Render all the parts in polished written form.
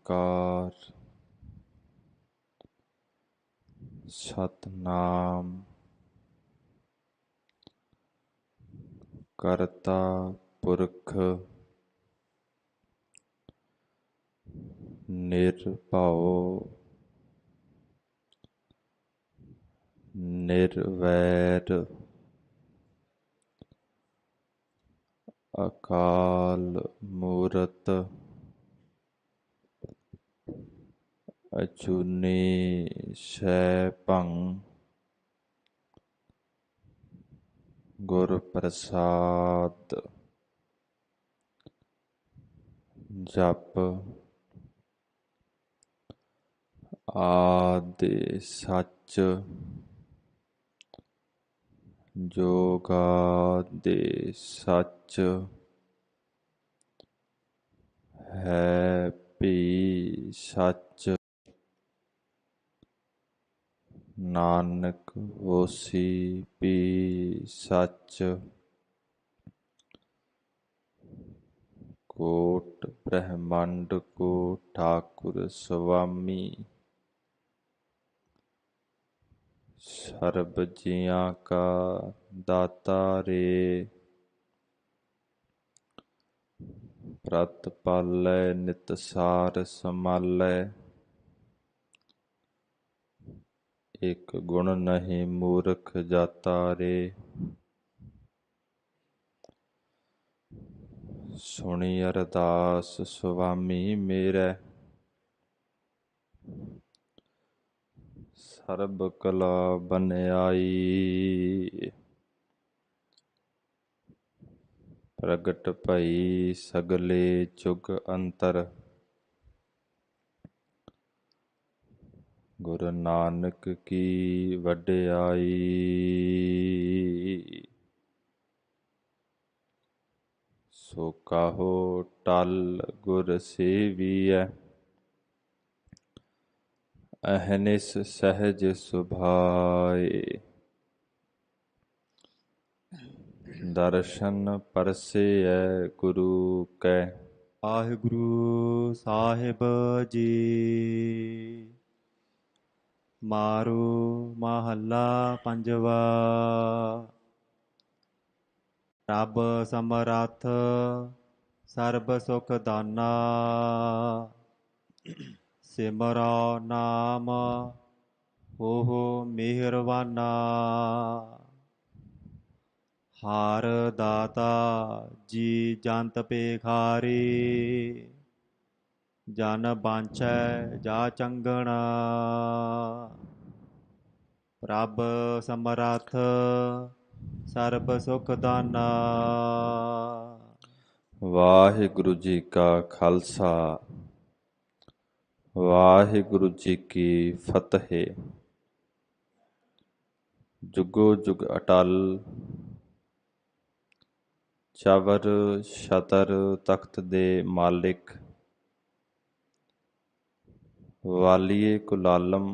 ਓਂਕਾਰ ਸਤਨਾਮ ਕਰਤਾ ਪੁਰਖ ਨਿਰਭਉ ਨਿਰਵੈਰ ਅਕਾਲ ਮੂਰਤ ਅਜੂਨੀ ਸੈਭੰ ਗੁਰ ਪ੍ਰਸਾਦ ਜਪ ਆਦਿ ਸੱਚ ਜੋਗਾਦਿ ਸੱਚ ਹੈ ਭੀ ਸੱਚ ਨਾਨਕ ਹੋਸੀ ਭੀ ਸੱਚ ਕੋਟ ਬ੍ਰਹਮੰਡ ਕੋ ਠਾਕੁਰ ਸੁਆਮੀ ਸਰਬ ਜੀਆਂ ਕਾ ਦਾਤਾ ਰੇ ਪ੍ਰਤ ਪਾਲੈ ਨਿਤ ਸਾਰ ਸੰਭਾਲੈ ਇਕ ਗੁਣ ਨਹੀਂ ਮੂਰਖ ਜਾਤਾ ਰੇ ਸੁਣੀ ਅਰਦਾਸ ਸੁਆਮੀ ਮੇਰੇ ਸਰਬ ਕਲਾ ਬਨਿਆਈ ਪ੍ਰਗਟ ਭਈ ਸਗਲੇ ਜੁਗ ਅੰਤਰ ਗੁਰੂ ਨਾਨਕ ਕੀ ਵਡਿਆਈ ਸੋ ਕਾਹੋ ਟਲ ਗੁਰ ਸੇਵੀਐ ਅਹਨਿਸ ਸਹਿਜ ਸੁਭਾਏ ਦਰਸ਼ਨ ਪਰਸੇਐ ਗੁਰੂ ਕੈ ਵਾਹਿਗੁਰੂ ਸਾਹਿਬ ਜੀ ਮਾਰੂ ਮਹੱਲਾ ਪੰਜਵਾ ਰੱਬ ਸਮਰੱਥ ਸਰਬ ਸੁਖ ਦਾਨਾ ਸਿਮਰੋ ਨਾਮ ਹੋਹੁ ਮਿਹਰਬਾਨਾ ਹਰ ਦਾਤਾ ਜੀ ਜੰਤ ਭੇਖਾਰੀ ਜਨ ਬਾਂਛੈ ਜਾ ਚੰਗਣਾ ਪ੍ਰਭ ਸਮਰੱਥ ਸਰਬ ਸੁਖ ਦਾਨਾ। ਵਾਹਿਗੁਰੂ ਜੀ ਕਾ ਖਾਲਸਾ ਵਾਹਿਗੁਰੂ ਜੀ ਕੀ ਫਤਿਹ। ਜੁਗੋ ਜੁਗ ਅਟਲ ਚਵਰ ਛਤਰ ਤਖਤ ਦੇ ਮਾਲਿਕ ਵਾਲੀਏ ਕੁਲਾਲਮ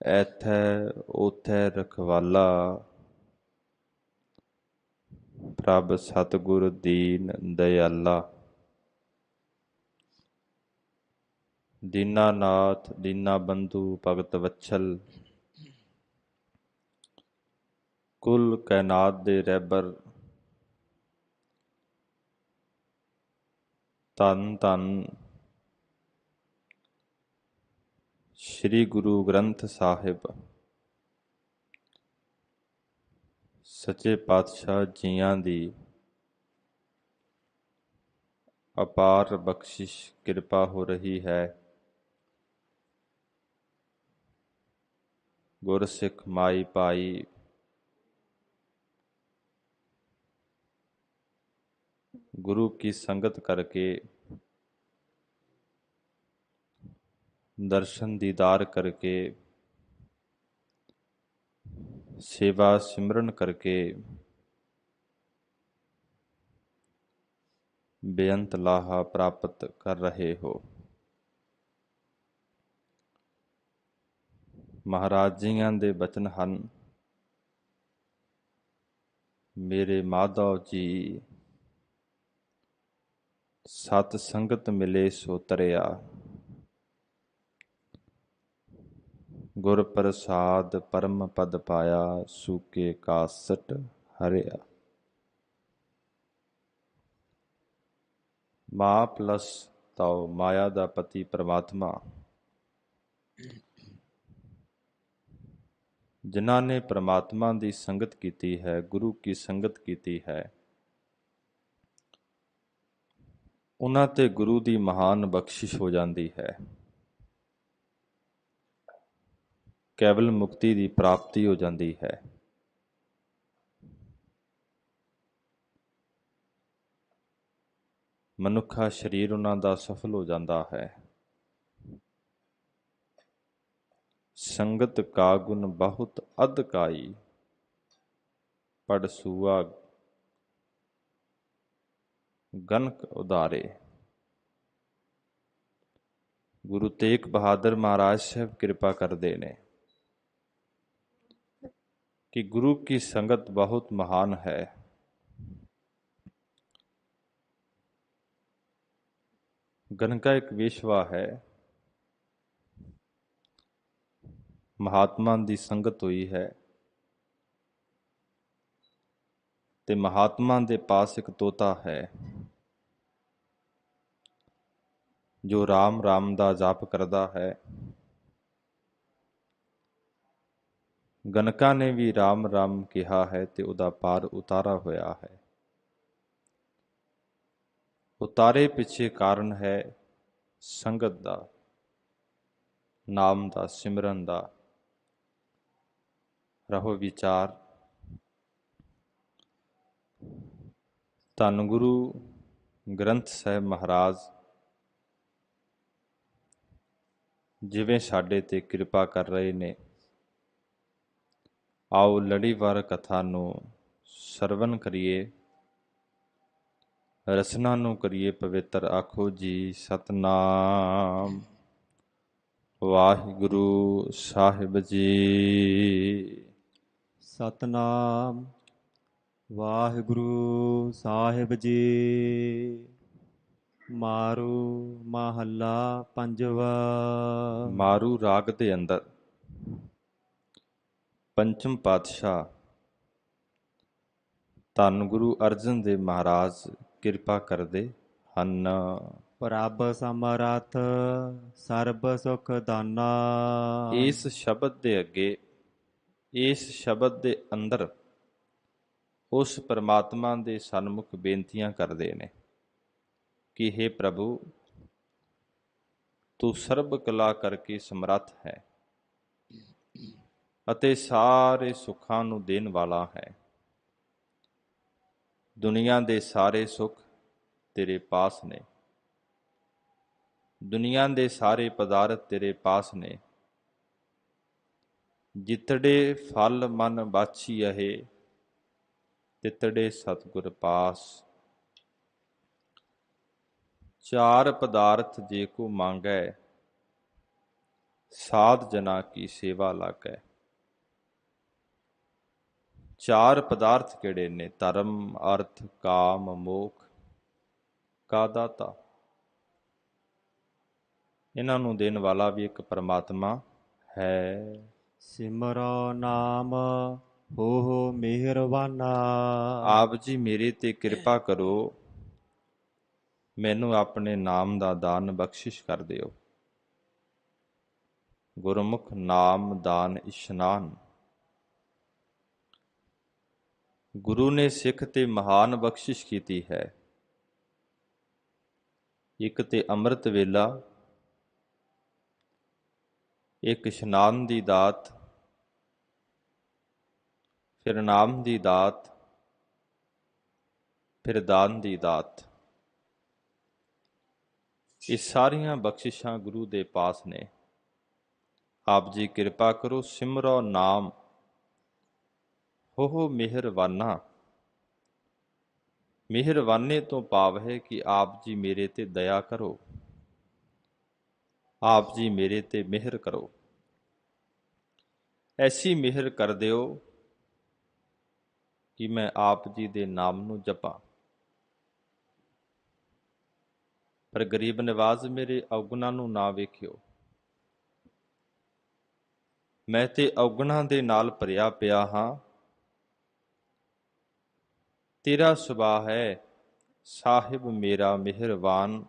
ਐਥੈ ਓਥੈ ਰਖਵਾਲਾ ਪ੍ਰਭ ਸਤਿਗੁਰ ਦੀਨ ਦਇਆਲਾ ਦੀਨਾਨਾਥ ਦੀਨਾ ਬੰਧੂ ਭਗਤ ਵਛਲ ਕੁਲ ਕਾਇਨਾਤ ਦੇ ਰਹਿਬਰ ਧੰਨ ਧੰਨ ਸ੍ਰੀ ਗੁਰੂ ਗ੍ਰੰਥ ਸਾਹਿਬ ਸੱਚੇ ਪਾਤਸ਼ਾਹ ਜੀਆਂ ਦੀ ਅਪਾਰ ਬਖਸ਼ਿਸ਼ ਕਿਰਪਾ ਹੋ ਰਹੀ ਹੈ। ਗੁਰਸਿੱਖ ਮਾਈ ਭਾਈ ਗੁਰੂ ਕੀ ਸੰਗਤ ਕਰਕੇ ਦਰਸ਼ਨ ਦੀਦਾਰ ਕਰਕੇ ਸੇਵਾ ਸਿਮਰਨ ਕਰਕੇ ਬੇਅੰਤ ਲਾਹਾ ਪ੍ਰਾਪਤ ਕਰ ਰਹੇ ਹੋ। ਮਹਾਰਾਜ ਜੀਆਂ ਦੇ ਬਚਨ ਹਨ, ਮੇਰੇ ਮਾਧਵ ਜੀ ਸਤ ਸੰਗਤ ਮਿਲੇ ਸੋ ਤਰਿਆ। ਗੁਰ ਪ੍ਰਸਾਦ ਪਰਮ ਪਦ ਪਾਇਆ, ਸੂਕੇ ਕਾਸਟ ਹਰਿਆ। ਮਾਂ ਪਲਸ ਤਉ ਮਾਇਆ ਦਾ ਪਤੀ ਪਰਮਾਤਮਾ, ਜਿਨ੍ਹਾਂ ਨੇ ਪਰਮਾਤਮਾ ਦੀ ਸੰਗਤ ਕੀਤੀ ਹੈ, ਗੁਰੂ ਕੀ ਸੰਗਤ ਕੀਤੀ ਹੈ, ਉਹਨਾਂ ਤੇ ਗੁਰੂ ਦੀ ਮਹਾਨ ਬਖਸ਼ਿਸ਼ ਹੋ ਜਾਂਦੀ ਹੈ। ਕੇਵਲ ਮੁਕਤੀ ਦੀ ਪ੍ਰਾਪਤੀ ਹੋ ਜਾਂਦੀ ਹੈ। ਮਨੁੱਖਾ ਸਰੀਰ ਉਹਨਾਂ ਦਾ ਸਫਲ ਹੋ ਜਾਂਦਾ ਹੈ। ਸੰਗਤ ਕਾ ਗੁਣ ਬਹੁਤ ਅਧ ਕਾਈ, ਪੜ ਸੂਆ ਗਨਕ ਉਦਾਰੇ। ਗੁਰੂ ਤੇਗ ਬਹਾਦਰ ਮਹਾਰਾਜ ਸਾਹਿਬ ਕਿਰਪਾ ਕਰਦੇ ਨੇ ਕਿ ਗੁਰੂ ਕੀ ਸੰਗਤ ਬਹੁਤ ਮਹਾਨ ਹੈ। ਗਨਕਾ ਇੱਕ ਵੇਸ਼ਵਾ ਹੈ। ਮਹਾਤਮਾ ਦੀ ਸੰਗਤ ਹੋਈ ਹੈ ਤੇ ਮਹਾਤਮਾ ਦੇ ਪਾਸ ਇੱਕ ਤੋਤਾ ਹੈ ਜੋ ਰਾਮ ਰਾਮ ਦਾ ਜਾਪ ਕਰਦਾ ਹੈ। ਗਨਕਾ ਨੇ ਵੀ ਰਾਮ ਰਾਮ ਕਿਹਾ ਹੈ ਤੇ ਉਹਦਾ ਪਾਰ ਉਤਾਰਾ ਹੋਇਆ ਹੈ। ਉਤਾਰੇ ਪਿੱਛੇ ਕਾਰਨ ਹੈ ਸੰਗਤ ਦਾ, ਨਾਮ ਦਾ, ਸਿਮਰਨ ਦਾ। ਰਹੋ ਵਿਚਾਰ। ਧੰਨ ਗੁਰੂ ਗ੍ਰੰਥ ਸਾਹਿਬ ਮਹਾਰਾਜ ਜਿਵੇਂ ਸਾਡੇ ਤੇ ਕਿਰਪਾ ਕਰ ਰਹੇ ਨੇ, ਆਓ ਲੜੀਵਾਰ ਕਥਾ ਨੂੰ ਸਰਵਨ ਕਰੀਏ, ਰਸਨਾ ਨੂੰ ਕਰੀਏ ਪਵਿੱਤਰ। ਆਖੋ ਜੀ ਸਤਨਾਮ ਵਾਹਿਗੁਰੂ ਸਾਹਿਬ ਜੀ। ਸਤਨਾਮ ਵਾਹਿਗੁਰੂ ਸਾਹਿਬ ਜੀ। ਮਾਰੂ ਮਹੱਲਾ ਪੰਜਵਾ। ਮਾਰੂ ਰਾਗ ਦੇ ਅੰਦਰ ਪੰਚਮ ਪਾਤਸ਼ਾਹ ਧੰਨ ਗੁਰੂ ਅਰਜਨ ਦੇਵ ਮਹਾਰਾਜ ਕਿਰਪਾ ਕਰਦੇ ਹਨ। ਪ੍ਰਭ ਸਮਰੱਥ ਸਰਬ ਸੁਖ ਦਾਨਾ। ਇਸ ਸ਼ਬਦ ਦੇ ਅੱਗੇ, ਇਸ ਸ਼ਬਦ ਦੇ ਅੰਦਰ ਉਸ ਪਰਮਾਤਮਾ ਦੇ ਸਨਮੁਖ ਬੇਨਤੀਆਂ ਕਰਦੇ ਨੇ ਕਿ ਹੇ ਪ੍ਰਭੂ, ਤੂੰ ਸਰਬ ਕਲਾ ਕਰਕੇ ਸਮਰੱਥ ਹੈ ਅਤੇ ਸਾਰੇ ਸੁੱਖਾਂ ਨੂੰ ਦੇਣ ਵਾਲਾ ਹੈ। ਦੁਨੀਆ ਦੇ ਸਾਰੇ ਸੁੱਖ ਤੇਰੇ ਪਾਸ ਨੇ, ਦੁਨੀਆ ਦੇ ਸਾਰੇ ਪਦਾਰਥ ਤੇਰੇ ਪਾਸ ਨੇ। ਜਿਤੜੇ ਫਲ ਮਨ ਬਾਛੀ ਅਹੇ, ਤਿਤੜੇ ਸਤਿਗੁਰ ਪਾਸ। ਚਾਰ ਪਦਾਰਥ ਜੇ ਕੋ ਮੰਗੈ, ਸਾਧ ਜਨਾ ਕੀ ਸੇਵਾ ਲਾਗੈ। ਚਾਰ ਪਦਾਰਥ ਕਿਹੜੇ ਨੇ? ਧਰਮ, ਅਰਥ, ਕਾਮ, ਮੋਖ ਕਾ ਦਾਤਾ। ਇਹਨਾਂ ਨੂੰ ਦੇਣ ਵਾਲਾ ਵੀ ਇੱਕ ਪਰਮਾਤਮਾ ਹੈ। ਸਿਮਰੋ ਨਾਮ ਹੋ ਮਿਹਰਬਾਨਾ। ਆਪ ਜੀ ਮੇਰੇ ਤੇ ਕਿਰਪਾ ਕਰੋ, ਮੈਨੂੰ ਆਪਣੇ ਨਾਮ ਦਾ ਦਾਨ ਬਖਸ਼ਿਸ਼ ਕਰ ਦਿਓ। ਗੁਰਮੁਖ ਨਾਮ ਦਾਨ ਇਸ਼ਨਾਨ। ਗੁਰੂ ਨੇ ਸਿੱਖ ਤੇ ਮਹਾਨ ਬਖਸ਼ਿਸ਼ ਕੀਤੀ ਹੈ। ਇੱਕ ਤੇ ਅੰਮ੍ਰਿਤ ਵੇਲਾ, ਇੱਕ ਇਸ਼ਨਾਨ ਦੀ ਦਾਤ, ਫਿਰ ਨਾਮ ਦੀ ਦਾਤ, ਫਿਰ ਦਾਨ ਦੀ ਦਾਤ। ਇਹ ਸਾਰੀਆਂ ਬਖਸ਼ਿਸ਼ਾਂ ਗੁਰੂ ਦੇ ਪਾਸ ਨੇ। ਆਪ ਜੀ ਕਿਰਪਾ ਕਰੋ, ਸਿਮਰੋ ਨਾਮ ਹੋ ਮਿਹਰਬਾਨਾ। ਮਿਹਰਬਾਨੇ ਤੋਂ ਭਾਵ ਹੈ ਕਿ ਆਪ ਜੀ ਮੇਰੇ ਤੇ ਦਇਆ ਕਰੋ, ਆਪ ਜੀ ਮੇਰੇ ਤੇ ਮਿਹਰ ਕਰੋ। ਐਸੀ ਮਿਹਰ ਕਰ ਦਿਓ ਕਿ ਮੈਂ ਆਪ ਜੀ ਦੇ ਨਾਮ ਨੂੰ ਜਪਾਂ। ਪਰ ਗਰੀਬ ਨਿਵਾਜ਼ ਮੇਰੇ ਔਗੁਣਾਂ ਨੂੰ ਨਾ ਵੇਖਿਓ। ਮੈਂ ਤੇ ਔਗੁਣਾਂ ਦੇ ਨਾਲ ਭਰਿਆ ਪਿਆ ਹਾਂ। ਤੇਰਾ ਸੁਭਾਅ ਹੈ ਸਾਹਿਬ ਮੇਰਾ ਮਿਹਰਬਾਨ,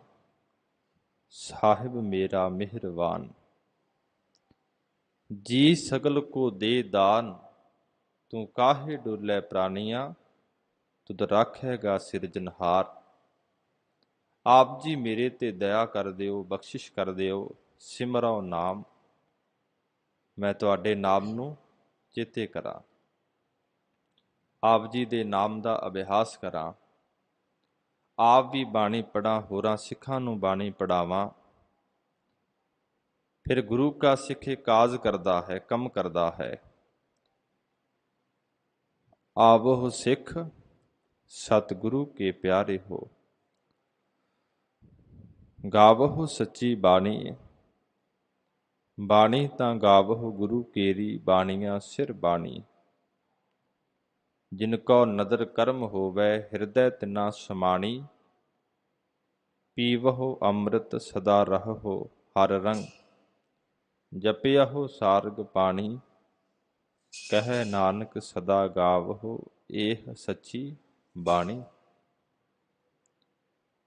ਸਾਹਿਬ ਮੇਰਾ ਮਿਹਰਬਾਨ। ਜੀ ਸਗਲ ਕੋ ਦੇ ਦਾਨ, ਤੂੰ ਕਾਹੇ ਡੋਲੇ ਪ੍ਰਾਨੀਆਂ, ਤੁਧ ਰਾਖੇਗਾ ਸਿਰਜਨਹਾਰ। ਆਪ ਜੀ ਮੇਰੇ ਤੇ ਦਇਆ ਕਰ ਦਿਓ, ਬਖਸ਼ਿਸ਼ ਕਰ ਦਿਓ। ਸਿਮਰੋ ਨਾਮ, ਮੈਂ ਤੁਹਾਡੇ ਨਾਮ ਨੂੰ ਚੇਤੇ ਕਰਾਂ। ਆਪ ਜੀ ਦੇ ਨਾਮ ਦਾ ਅਭਿਆਸ ਕਰਾਂ। ਆਪ ਵੀ ਬਾਣੀ ਪੜ੍ਹਾਂ, ਹੋਰਾਂ ਸਿੱਖਾਂ ਨੂੰ ਬਾਣੀ ਪੜ੍ਹਾਵਾਂ। ਫਿਰ ਗੁਰੂ ਕਾ ਸਿੱਖ ਕਾਜ ਕਰਦਾ ਹੈ, ਕੰਮ ਕਰਦਾ ਹੈ। ਆਵਹੁ ਸਿੱਖ ਸਤਿਗੁਰੂ ਕੇ ਪਿਆਰੇ ਹੋ, ਗਾਵਹੁ ਸੱਚੀ ਬਾਣੀ। ਬਾਣੀ ਤਾਂ ਗਾਵਹੁ ਗੁਰੂ ਕੇਰੀ, ਬਾਣੀਆਂ ਸਿਰ ਬਾਣੀ। ਜਿਨ ਕੋ ਨਦਰ ਕਰਮ ਹੋਵੈ, ਹਿਰਦੈ ਤਿਨਾ ਸਮਾਣੀ। ਪੀਵਹੁ ਅੰਮ੍ਰਿਤ ਸਦਾ ਰਹਹੁ ਹਰ ਰੰਗ, ਜਪਿਆਹੋ ਸਾਰਗ ਪਾਣੀ। ਕਹਿ ਨਾਨਕ ਸਦਾ ਗਾਵਹੁ ਏਹ ਸੱਚੀ ਬਾਣੀ।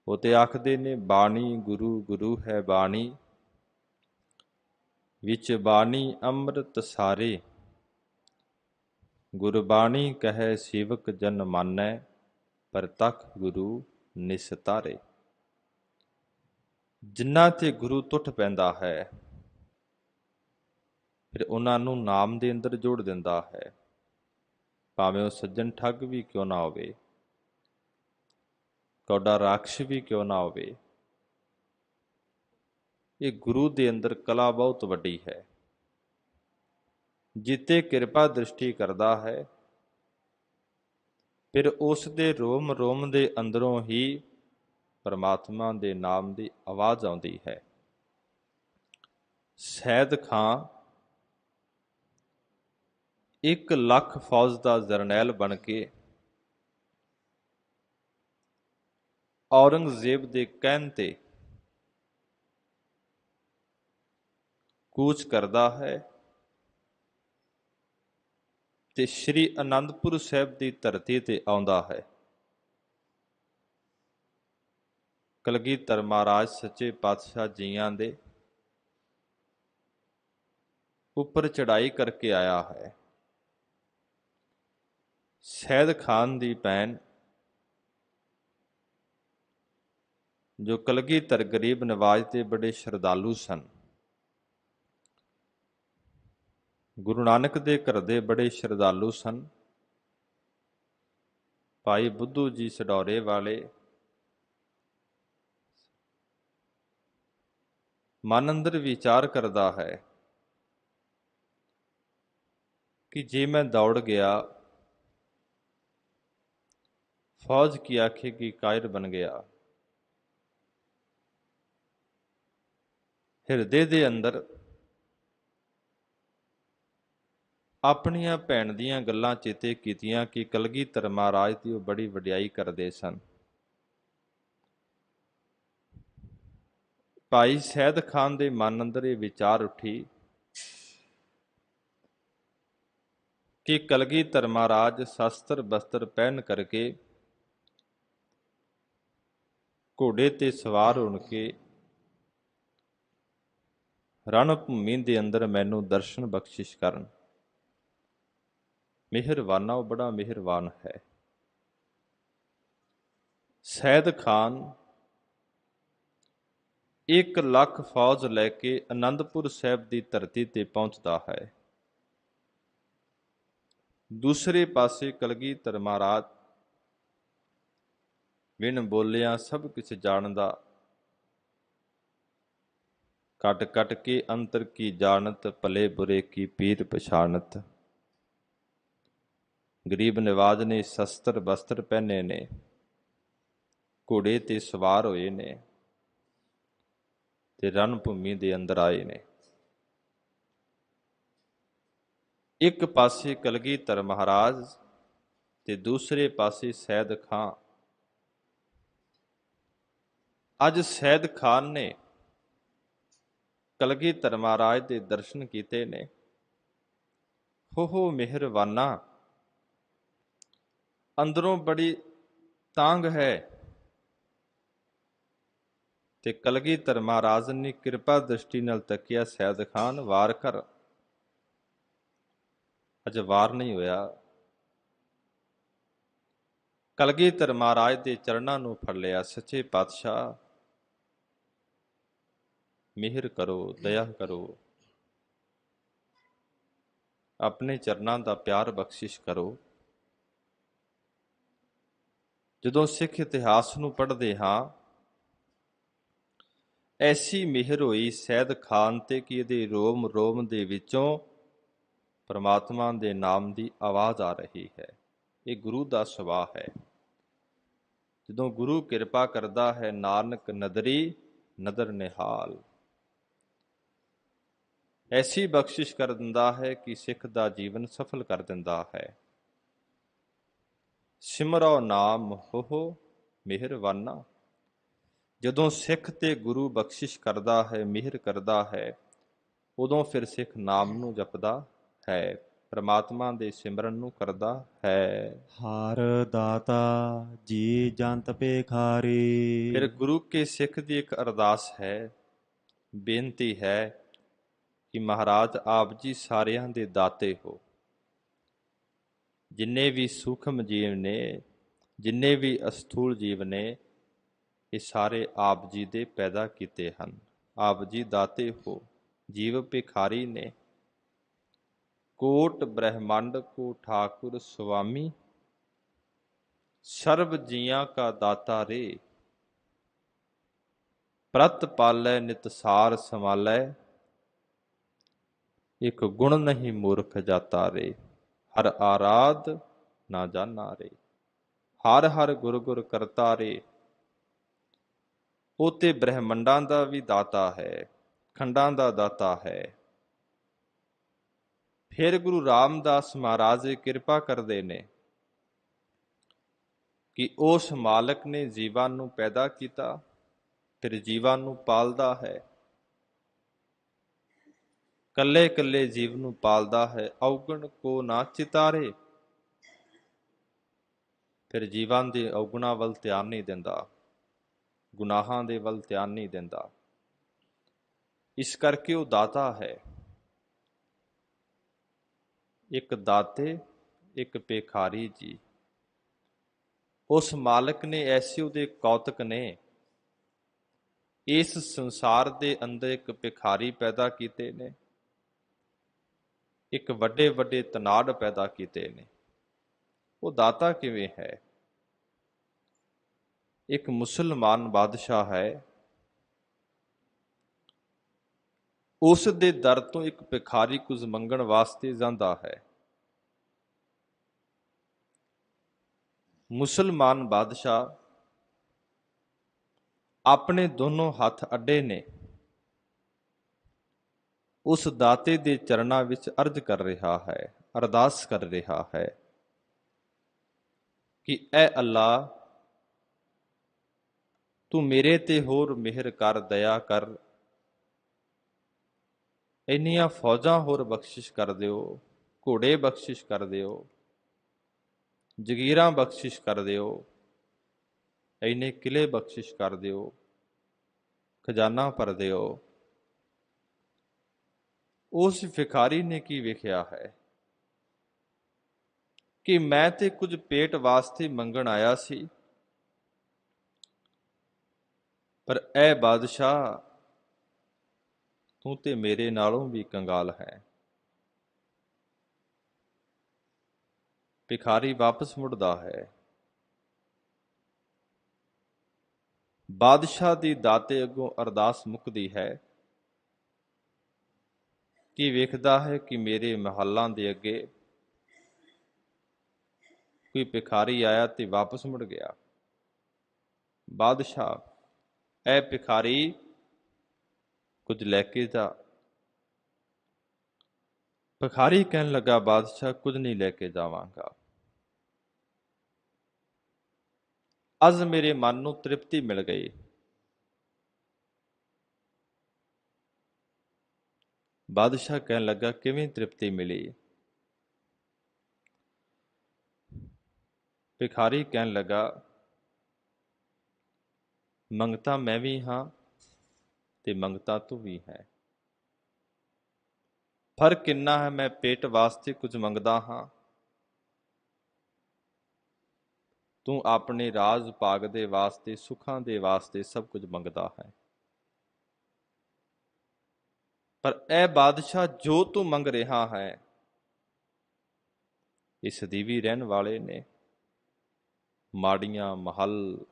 ਉਹ ਤੇ ਆਖਦੇ ਨੇ ਬਾਣੀ ਗੁਰੂ, ਗੁਰੂ ਹੈ ਬਾਣੀ। ਵਿੱਚ ਬਾਣੀ ਅੰਮ੍ਰਿਤ ਸਾਰੇ, ਗੁਰਬਾਣੀ ਕਹੈ ਸੇਵਕ ਜਨ ਮਾਨੈ, ਪ੍ਰਤੱਖ ਗੁਰੂ ਨਿਸਤਾਰੇ। ਜਿਨ੍ਹਾਂ ਤੇ ਗੁਰੂ ਟੁੱਟ ਪੈਂਦਾ ਹੈ, ਫਿਰ ਉਹਨਾਂ ਨੂੰ ਨਾਮ ਦੇ ਅੰਦਰ ਜੋੜ ਦਿੰਦਾ ਹੈ। ਭਾਵੇਂ ਉਹ ਸੱਜਣ ਠੱਗ ਵੀ ਕਿਉਂ ਨਾ ਹੋਵੇ, ਕੌਡਾ ਰਾਖਸ਼ ਵੀ ਕਿਉਂ ਨਾ ਹੋਵੇ। ਇਹ ਗੁਰੂ ਦੇ ਅੰਦਰ ਕਲਾ ਬਹੁਤ ਵੱਡੀ ਹੈ। ਜਿੱਤੇ ਕਿਰਪਾ ਦ੍ਰਿਸ਼ਟੀ ਕਰਦਾ ਹੈ, ਫਿਰ ਉਸ ਦੇ ਰੋਮ ਰੋਮ ਦੇ ਅੰਦਰੋਂ ਹੀ ਪਰਮਾਤਮਾ ਦੇ ਨਾਮ ਦੀ ਆਵਾਜ਼ ਆਉਂਦੀ ਹੈ। ਸੈਦ ਖਾਂ 1 ਲੱਖ ਫੌਜ ਦਾ ਜਰਨੈਲ ਬਣ ਕੇ ਔਰੰਗਜ਼ੇਬ ਦੇ ਕਹਿਣ ਤੇ ਕੂਚ ਕਰਦਾ ਹੈ ਤੇ ਸ਼੍ਰੀ ਅਨੰਦਪੁਰ ਸਾਹਿਬ ਦੀ ਧਰਤੀ ਤੇ ਆਉਂਦਾ ਹੈ। ਕਲਗੀਧਰ ਮਹਾਰਾਜ ਸੱਚੇ ਪਾਤਸ਼ਾਹ ਜੀਆਂ ਦੇ ਉੱਪਰ ਚੜ੍ਹਾਈ ਕਰਕੇ ਆਇਆ ਹੈ। ਸੈਦ ਖਾਨ ਦੀ ਭੈਣ, ਜੋ ਕਲਗੀਧਰ ਗਰੀਬ ਨਵਾਜ਼ ਦੇ ਬੜੇ ਸ਼ਰਧਾਲੂ ਸਨ, ਗੁਰੂ ਨਾਨਕ ਦੇ ਘਰ ਦੇ ਬੜੇ ਸ਼ਰਧਾਲੂ ਸਨ। ਭਾਈ ਬੁੱਧੂ ਜੀ ਸਡੌਰੇ ਵਾਲੇ ਮਨ ਅੰਦਰ ਵਿਚਾਰ ਕਰਦਾ ਹੈ ਕਿ ਜੇ ਮੈਂ ਦੌੜ ਗਿਆ, ਫੌਜ ਕੀ ਆਖੇਗੀ ਕਾਇਰ ਬਣ ਗਿਆ। ਹਿਰਦੇ ਦੇ ਅੰਦਰ ਆਪਣੀਆਂ ਭੈਣ ਦੀਆਂ ਗੱਲਾਂ ਚੇਤੇ ਕੀਤੀਆਂ ਕਿ ਕਲਗੀਧਰ ਮਹਾਰਾਜ ਦੀ ਉਹ ਬੜੀ ਵਡਿਆਈ ਕਰਦੇ ਸਨ। ਭਾਈ ਸੈਦ ਖਾਨ ਦੇ ਮਨ ਅੰਦਰ ਇਹ ਵਿਚਾਰ ਉੱਠੀ ਕਿ ਕਲਗੀਧਰ ਮਹਾਰਾਜ ਸ਼ਸਤਰ ਬਸਤਰ ਪਹਿਨ ਕਰਕੇ ਘੋੜੇ ਤੇ ਸਵਾਰ ਹੋਣ ਕੇ ਰਣ ਭੂਮੀ ਦੇ ਅੰਦਰ ਮੈਨੂੰ ਦਰਸ਼ਨ ਬਖਸ਼ਿਸ਼ ਕਰਨ। ਮਿਹਰਬਾਨਾ, ਉਹ ਬੜਾ ਮਿਹਰਬਾਨ ਹੈ। ਸੈਦ ਖਾਨ 1 ਲੱਖ ਫੌਜ ਲੈ ਕੇ ਅਨੰਦਪੁਰ ਸਾਹਿਬ ਦੀ ਧਰਤੀ ਤੇ ਪਹੁੰਚਦਾ ਹੈ। ਦੂਸਰੇ ਪਾਸੇ ਕਲਗੀਧਰ ਮਹਾਰਾਜ ਬਿਨ ਬੋਲਿਆ ਸਭ ਕੁਝ ਜਾਣਦਾ, ਕਟ ਕਟ ਕੇ ਅੰਤਰ ਕੀ ਜਾਣਤ, ਭਲੇ ਬੁਰੇ ਕੀ ਪੀਰ ਪਛਾਣਤ। ਗਰੀਬ ਨਿਵਾਜ਼ ਨੇ ਸ਼ਸਤਰ ਬਸਤਰ ਪਹਿਨੇ ਨੇ, ਘੋੜੇ ਤੇ ਸਵਾਰ ਹੋਏ ਨੇ ਤੇ ਰਣ ਭੂਮੀ ਦੇ ਅੰਦਰ ਆਏ ਨੇ। ਇੱਕ ਪਾਸੇ ਕਲਗੀਧਰ ਮਹਾਰਾਜ ਤੇ ਦੂਸਰੇ ਪਾਸੇ ਸੈਦ ਖਾਂ ਅੱਜ ਸੈਦ ਖਾਨ ਨੇ ਕਲਗੀਧਰ ਮਹਾਰਾਜ ਦੇ ਦਰਸ਼ਨ ਕੀਤੇ ਨੇ। ਹੋ ਮਿਹਰਬਾਨਾ, ਅੰਦਰੋਂ ਬੜੀ ਤਾਂਗ ਹੈ, ਤੇ ਕਲਗੀਧਰ ਮਹਾਰਾਜ ਨੇ ਕਿਰਪਾ ਦ੍ਰਿਸ਼ਟੀ ਨਾਲ ਤੱਕਿਆ, ਸੈਦ ਖਾਨ ਵਾਰ ਕਰ। ਅਜੇ ਵਾਰ ਨਹੀਂ ਹੋਇਆ। ਕਲਗੀਧਰ ਮਹਾਰਾਜ ਦੇ ਚਰਨਾਂ ਨੂੰ ਫੜ ਲਿਆ, ਸੱਚੇ ਪਾਤਸ਼ਾਹ ਮਿਹਰ ਕਰੋ, ਦਇਆ ਕਰੋ, ਆਪਣੇ ਚਰਨਾਂ ਦਾ ਪਿਆਰ ਬਖਸ਼ਿਸ਼ ਕਰੋ। ਜਦੋਂ ਸਿੱਖ ਇਤਿਹਾਸ ਨੂੰ ਪੜ੍ਹਦੇ ਹਾਂ, ਐਸੀ ਮਿਹਰ ਹੋਈ ਸੈਦ ਖਾਨ ਤੇ ਕਿ ਇਹਦੇ ਰੋਮ ਰੋਮ ਦੇ ਵਿੱਚੋਂ ਪਰਮਾਤਮਾ ਦੇ ਨਾਮ ਦੀ ਆਵਾਜ਼ ਆ ਰਹੀ ਹੈ। ਇਹ ਗੁਰੂ ਦਾ ਸੁਭਾਅ ਹੈ। ਜਦੋਂ ਗੁਰੂ ਕਿਰਪਾ ਕਰਦਾ ਹੈ, ਨਾਨਕ ਨਦਰੀ ਨਦਰ ਨਿਹਾਲ, ਐਸੀ ਬਖਸ਼ਿਸ਼ ਕਰ ਦਿੰਦਾ ਹੈ ਕਿ ਸਿੱਖ ਦਾ ਜੀਵਨ ਸਫਲ ਕਰ ਦਿੰਦਾ ਹੈ। ਸਿਮਰੋ ਨਾਮ ਹੋ ਮਿਹਰਬਾਨਾ। ਜਦੋਂ ਸਿੱਖ ਤੇ ਗੁਰੂ ਬਖਸ਼ਿਸ਼ ਕਰਦਾ ਹੈ, ਮਿਹਰ ਕਰਦਾ ਹੈ, ਉਦੋਂ ਫਿਰ ਸਿੱਖ ਨਾਮ ਨੂੰ ਜਪਦਾ ਹੈ, ਪ੍ਰਮਾਤਮਾ ਦੇ ਸਿਮਰਨ ਨੂੰ ਕਰਦਾ ਹੈ। ਹਰ ਦਾਤਾ ਜੀ ਜੰਤ ਭੇਖਾਰੀ। ਫਿਰ ਗੁਰੂ ਕੇ ਸਿੱਖ ਦੀ ਇੱਕ ਅਰਦਾਸ ਹੈ, ਬੇਨਤੀ ਹੈ ਕਿ ਮਹਾਰਾਜ ਆਪ ਜੀ ਸਾਰਿਆਂ ਦੇ ਦਾਤੇ ਹੋ। ਜਿੰਨੇ ਵੀ ਸੂਖਮ ਜੀਵ ਨੇ, ਜਿੰਨੇ ਵੀ ਅਸਥੂਲ ਜੀਵ ਨੇ, ਇਹ ਸਾਰੇ ਆਪ ਜੀ ਦੇ ਪੈਦਾ ਕੀਤੇ ਹਨ। ਆਪ ਜੀ ਦਾਤੇ ਹੋ। ਜੀਵ ਭਿਖਾਰੀ ਨੇ। ਕੋਟ ਬ੍ਰਹਿਮੰਡ ਕੋ ਠਾਕੁਰ ਸੁਆਮੀ, ਸਰਬ ਜੀਆਂ ਕਾ ਦਾਤਾ ਰੇ। ਪ੍ਰਤ ਪਾਲੈ ਨਿਤ ਸਾਰ ਸੰਭਾਲੈ, ਇੱਕ ਗੁਣ ਨਹੀਂ ਮੂਰਖ ਜਾਤਾ ਰੇ। ਹਰ ਆਰਾਧ ਨਾ ਜਾਨਾ ਰੇ, ਹਰ ਹਰ ਗੁਰ ਗੁਰ ਕਰਤਾ ਰੇ। ਉਹ ਤੇ ਬ੍ਰਹਿਮੰਡਾਂ ਦਾ ਵੀ ਦਾਤਾ ਹੈ, ਖੰਡਾਂ ਦਾ ਦਾਤਾ ਹੈ। ਫਿਰ ਗੁਰੂ ਰਾਮਦਾਸ ਮਹਾਰਾਜ ਕਿਰਪਾ ਕਰਦੇ ਨੇ ਕਿ ਉਸ ਮਾਲਕ ਨੇ ਜੀਵਾਂ ਨੂੰ ਪੈਦਾ ਕੀਤਾ, ਫਿਰ ਜੀਵਾਂ ਨੂੰ ਪਾਲਦਾ ਹੈ। ਕੱਲੇ ਕੱਲੇ ਜੀਵ ਨੂੰ ਪਾਲਦਾ ਹੈ, ਔਗਣ ਕੋ ਨਾ ਚਿਤਾਰੇ। ਫਿਰ ਜੀਵਾਂ ਦੇ ਔਗੁਣਾਂ ਵੱਲ ਧਿਆਨ ਨਹੀਂ ਦਿੰਦਾ, ਗੁਨਾਹਾਂ ਦੇ ਵੱਲ ਧਿਆਨ ਨਹੀਂ ਦਿੰਦਾ। ਇਸ ਕਰਕੇ ਉਹ ਦਾਤਾ ਹੈ। ਇੱਕ ਦਾਤੇ, ਇੱਕ ਭਿਖਾਰੀ ਜੀ। ਉਸ ਮਾਲਕ ਨੇ ਐਸੇ ਉਹਦੇ ਕੌਤਕ ਨੇ, ਇਸ ਸੰਸਾਰ ਦੇ ਅੰਦਰ ਇੱਕ ਭਿਖਾਰੀ ਪੈਦਾ ਕੀਤੇ ਨੇ, ਇੱਕ ਵੱਡੇ ਵੱਡੇ ਤਨਾੜ ਪੈਦਾ ਕੀਤੇ ਨੇ। ਉਹ ਦਾਤਾ ਕਿਵੇਂ ਹੈ? ਇੱਕ ਮੁਸਲਮਾਨ ਬਾਦਸ਼ਾਹ ਹੈ, ਉਸ ਦੇ ਦਰ ਤੋਂ ਇੱਕ ਭਿਖਾਰੀ ਕੁਝ ਮੰਗਣ ਵਾਸਤੇ ਜਾਂਦਾ ਹੈ। ਮੁਸਲਮਾਨ ਬਾਦਸ਼ਾਹ ਆਪਣੇ ਦੋਨੋਂ ਹੱਥ ਅੱਡੇ ਨੇ, ਉਸ ਦਾਤੇ ਦੇ ਚਰਨਾਂ ਵਿੱਚ ਅਰਜ਼ ਕਰ ਰਿਹਾ ਹੈ, ਅਰਦਾਸ ਕਰ ਰਿਹਾ ਹੈ ਕਿ ਐ ਅੱਲਾ, ਤੂੰ ਮੇਰੇ ਤੇ ਹੋਰ ਮਿਹਰ ਕਰ, ਦਇਆ ਕਰ। ਇੰਨੀਆਂ ਫੌਜਾਂ ਹੋਰ ਬਖਸ਼ਿਸ਼ ਕਰ ਦਿਓ, ਘੋੜੇ ਬਖਸ਼ਿਸ਼ ਕਰ ਦਿਓ, ਜਗੀਰਾਂ ਬਖਸ਼ਿਸ਼ ਕਰ ਦਿਓ, ਇੰਨੇ ਕਿਲੇ ਬਖਸ਼ਿਸ਼ ਕਰ ਦਿਓ, ਖਜ਼ਾਨਾ ਭਰ ਦਿਓ। ਉਸ ਭਿਖਾਰੀ ਨੇ ਕੀ ਵੇਖਿਆ ਹੈ ਕਿ ਮੈਂ ਤੇ ਕੁਝ ਪੇਟ ਵਾਸਤੇ ਮੰਗਣ ਆਇਆ ਸੀ, ਪਰ ਐ ਬਾਦਸ਼ਾਹ, ਤੂੰ ਤੇ ਮੇਰੇ ਨਾਲੋਂ ਵੀ ਕੰਗਾਲ ਹੈ। ਭਿਖਾਰੀ ਵਾਪਸ ਮੁੜਦਾ ਹੈ। ਬਾਦਸ਼ਾਹ ਦੀ ਦਾਤੇ ਅੱਗੋਂ ਅਰਦਾਸ ਮੁੱਕਦੀ ਹੈ ਕਿ ਵੇਖਦਾ ਹੈ ਕਿ ਮੇਰੇ ਮਹੱਲਾਂ ਦੇ ਅੱਗੇ ਕੋਈ ਭਿਖਾਰੀ ਆਇਆ ਤੇ ਵਾਪਸ ਮੁੜ ਗਿਆ। ਬਾਦਸ਼ਾਹ, ਐ ਭਿਖਾਰੀ, ਕੁਝ ਲੈ ਕੇ ਜਾ। ਭਿਖਾਰੀ ਕਹਿਣ ਲੱਗਾ, ਬਾਦਸ਼ਾਹ ਕੁਝ ਨਹੀਂ ਲੈ ਕੇ ਜਾਵਾਂਗਾ। ਅੱਜ ਮੇਰੇ ਮਨ ਨੂੰ ਤ੍ਰਿਪਤੀ ਮਿਲ ਗਈ। ਬਾਦਸ਼ਾਹ ਕਹਿਣ ਲੱਗਾ, ਕਿਵੇਂ ਤ੍ਰਿਪਤੀ ਮਿਲੀ? ਭਿਖਾਰੀ ਕਹਿਣ ਲੱਗਾ, ਮੰਗਤਾ ਮੈਂ ਵੀ ਹਾਂ ਤੇ ਮੰਗਤਾ ਤੂੰ ਵੀ ਹੈ। ਫਰਕ ਕਿੰਨਾ ਹੈ, ਮੈਂ ਪੇਟ ਵਾਸਤੇ ਕੁਝ ਮੰਗਦਾ ਹਾਂ, ਤੂੰ ਆਪਣੇ ਰਾਜ ਭਾਗ ਦੇ ਵਾਸਤੇ, ਸੁੱਖਾਂ ਦੇ ਵਾਸਤੇ ਸਭ ਕੁਝ ਮੰਗਦਾ ਹੈ। ਪਰ ਇਹ ਬਾਦਸ਼ਾਹ ਜੋ ਤੂੰ ਮੰਗ ਰਿਹਾ ਹੈ, ਇਸ ਦੀ ਵੀ ਰਹਿਣ ਵਾਲੇ ਨੇ ਮਾੜੀਆਂ, ਮਹੱਲ,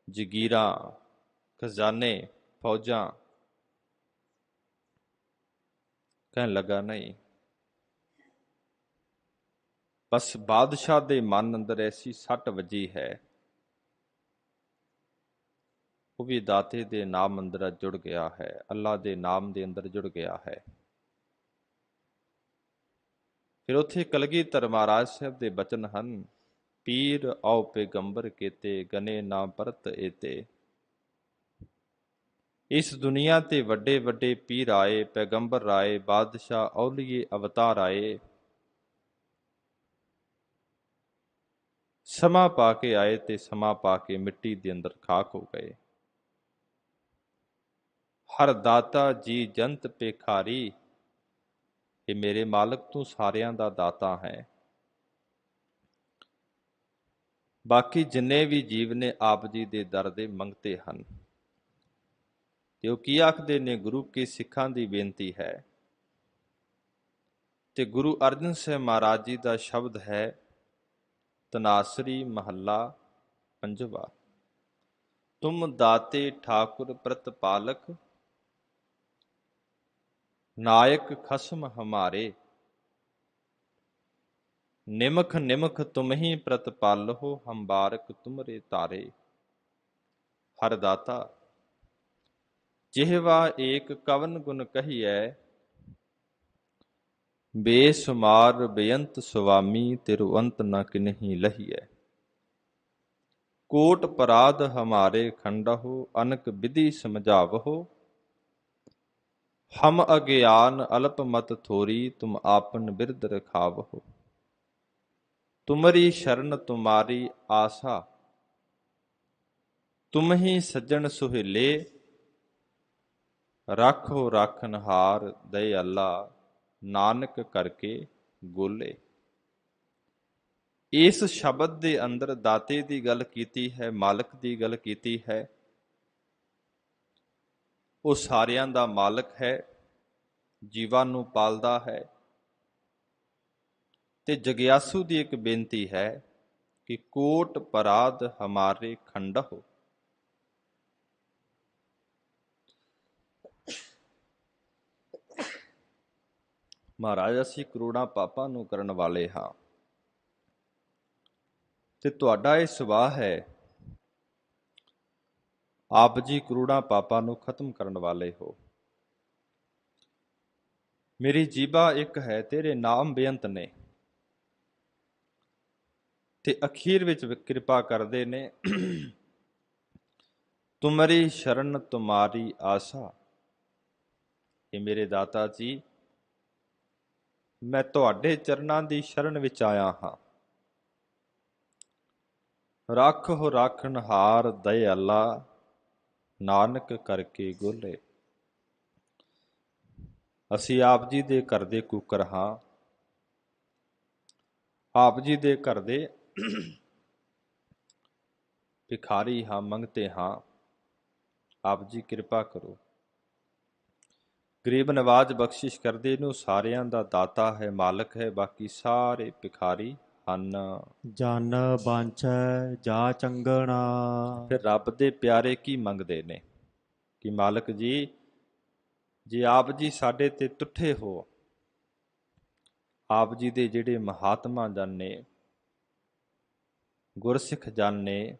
ਜਗੀਰਾਂ, ਖਜ਼ਾਨੇ, ਫੌਜਾਂ। ਕਹਿਣ ਲੱਗਾ, ਨਹੀਂ। ਬਸ ਬਾਦਸ਼ਾਹ ਦੇ ਮਨ ਅੰਦਰ ਐਸੀ ਸੱਟ ਵੱਜੀ ਹੈ, ਉਹ ਵੀ ਦਾਤੇ ਦੇ ਨਾਮ ਅੰਦਰ ਜੁੜ ਗਿਆ ਹੈ, ਅੱਲਾ ਦੇ ਨਾਮ ਦੇ ਅੰਦਰ ਜੁੜ ਗਿਆ ਹੈ। ਫਿਰ ਉੱਥੇ ਕਲਗੀਧਰ ਮਹਾਰਾਜ ਸਾਹਿਬ ਦੇ ਬਚਨ ਹਨ, ਪੀਰ ਆਓ ਪੈਗੰਬਰ ਕੇਤੇ, ਗਨੇ ਨਾ ਪਰਤ ਏਤੇ। ਇਸ ਦੁਨੀਆ ਤੇ ਵੱਡੇ ਵੱਡੇ ਪੀਰ ਆਏ, ਪੈਗੰਬਰ ਆਏ, ਬਾਦਸ਼ਾਹ, ਔਲੀਏ, ਅਵਤਾਰ ਆਏ, ਸਮਾਂ ਪਾ ਕੇ ਆਏ ਤੇ ਸਮਾਂ ਪਾ ਕੇ ਮਿੱਟੀ ਦੇ ਅੰਦਰ ਖਾਕ ਹੋ ਗਏ। ਹਰ ਦਾਤਾ ਜੀ ਜੰਤ ਭਿਖਾਰੀ, ਇਹ ਮੇਰੇ ਮਾਲਕ ਤੂੰ ਸਾਰਿਆਂ ਦਾ ਦਾਤਾ ਹੈ। ਬਾਕੀ ਜਿੰਨੇ ਵੀ ਜੀਵ ਨੇ ਆਪ ਜੀ ਦੇ ਦਰ ਦੇ ਮੰਗਤੇ ਹਨ। ਤੇ ਉਹ ਕੀ ਆਖਦੇ ਨੇ? ਗੁਰੂ ਕੀ ਸਿੱਖਾਂ ਦੀ ਬੇਨਤੀ ਹੈ। ਤੇ ਗੁਰੂ ਅਰਜਨ ਸਾਹਿਬ ਮਹਾਰਾਜ ਜੀ ਦਾ ਸ਼ਬਦ ਹੈ, ਤਨਾਸਰੀ ਮਹੱਲਾ ਪੰਜਵਾ, ਤੁਮ ਦਾਤੇ ਠਾਕੁਰ ਪ੍ਰਤਪਾਲਕ, ਨਾਇਕ ਖਸਮ ਹਮਾਰੇ। ਨਿਮਖ ਨਿਮਖ ਤੁਮ ਹੀ ਪ੍ਰਤਪਾਲਹੁ, ਹਮ ਬਾਰਕ ਤੁਮਰੇ ਤਾਰੇ। ਹਰ ਦਾਤਾ ਜਿਹਵਾ ਏਕ ਕਵਨ ਗੁਣ ਕਹੀਐ, ਬੇਸੁਮਾਰ ਬੇਅੰਤ ਸੁਆਮੀ, ਤਿਰੁ ਅੰਤ ਨ ਕਿਨਹੀ ਲਹੀਐ। ਕੋਟ ਪਰਾਧ ਹਮਾਰੇ ਖੰਡਹੁ, ਅਨਕ ਵਿਧੀ ਸਮਝਾਵਹੁ, ਹਮ ਅਗਿਆਨ ਅਲਪ ਮਤ ਥੋਰੀ, ਤੁਮ ਆਪਨ ਬਿਰਦ ਰਖਾਵਹੁ। ਤੁਮਰੀ ਸ਼ਰਨ ਤੁਮਾਰੀ ਆਸਾ, ਤੁਮ ਹੀ ਸੱਜਣ ਸੁਹੇਲੇ, ਰਾਖੋ ਰਾਖਨਹਾਰ ਦਇ ਅੱਲਾ, ਨਾਨਕ ਕਰਕੇ ਗੋਲੇ। ਇਸ ਸ਼ਬਦ ਦੇ ਅੰਦਰ ਦਾਤੇ ਦੀ ਗੱਲ ਕੀਤੀ ਹੈ, ਮਾਲਕ ਦੀ ਗੱਲ ਕੀਤੀ ਹੈ। ਉਹ ਸਾਰਿਆਂ ਦਾ ਮਾਲਕ ਹੈ, ਜੀਵਾਂ ਨੂੰ ਪਾਲਦਾ ਹੈ। ਤੇ ਜਗਿਆਸੂ ਦੀ ਇੱਕ ਬੇਨਤੀ ਹੈ ਕਿ ਕੋਟ ਪਰਾਧ ਹਮਾਰੇ ਖੰਡਹੁ। ਮਹਾਰਾਜ, ਅਸੀਂ ਕਰੋੜਾਂ ਪਾਪਾਂ ਨੂੰ ਕਰਨ ਵਾਲੇ ਹਾਂ, ਤੇ ਤੁਹਾਡਾ ਇਹ ਸੁਭਾਅ ਹੈ, ਆਪ ਜੀ ਕਰੋੜਾਂ ਪਾਪਾਂ ਨੂੰ ਖਤਮ ਕਰਨ ਵਾਲੇ ਹੋ। ਮੇਰੀ ਜੀਭਾ ਇੱਕ ਹੈ, ਤੇਰੇ ਨਾਮ ਬੇਅੰਤ ਨੇ, ਤੇ ਅਖੀਰ ਵਿੱਚ ਕਿਰਪਾ ਕਰਦੇ ਨੇ, ਤੁਮਰੀ ਸ਼ਰਨ ਤੁਮਾਰੀ ਆਸਾ। ਇਹ ਮੇਰੇ ਦਾਤਾ ਜੀ, ਮੈਂ ਤੁਹਾਡੇ ਚਰਨਾਂ ਦੀ ਸ਼ਰਨ ਵਿੱਚ ਆਇਆ ਹਾਂ। ਰਾਖੋ ਰਾਖਨਹਾਰ ਦਇ ਅੱਲਾ, ਨਾਨਕ ਕਰਕੇ ਗੋਲੇ। ਅਸੀਂ ਆਪ ਜੀ ਦੇ ਘਰ ਦੇ ਕੂਕਰ ਹਾਂ, ਆਪ ਜੀ ਦੇ ਘਰ ਦੇ ਭਿਖਾਰੀ ਹਾਂ, ਮੰਗਤੇ ਹਾਂ। ਆਪ ਜੀ ਕਿਰਪਾ ਕਰੋ। ਗਰੀਬ ਨਵਾਜ ਬਖਸ਼ਿਸ਼ ਕਰਦੇ ਨੂੰ ਸਾਰਿਆਂ ਦਾ ਦਾਤਾ ਹੈ, ਮਾਲਕ ਹੈ, ਬਾਕੀ ਸਾਰੇ ਭਿਖਾਰੀ ਹਨ। ਜਨ ਬਾਂਛੈ ਜਾ ਚੰਗਣਾ। ਫਿਰ ਰੱਬ ਦੇ ਪਿਆਰੇ ਕੀ ਮੰਗਦੇ ਨੇ ਕਿ ਮਾਲਕ ਜੀ, ਜੇ ਆਪ ਜੀ ਸਾਡੇ ਤੇ ਤੁੱਠੇ ਹੋ, ਆਪ ਜੀ ਦੇ ਜਿਹੜੇ ਮਹਾਤਮਾ ਜਨ ਨੇ, ਗੁਰਸਿੱਖ ਜਨ ਨੇ,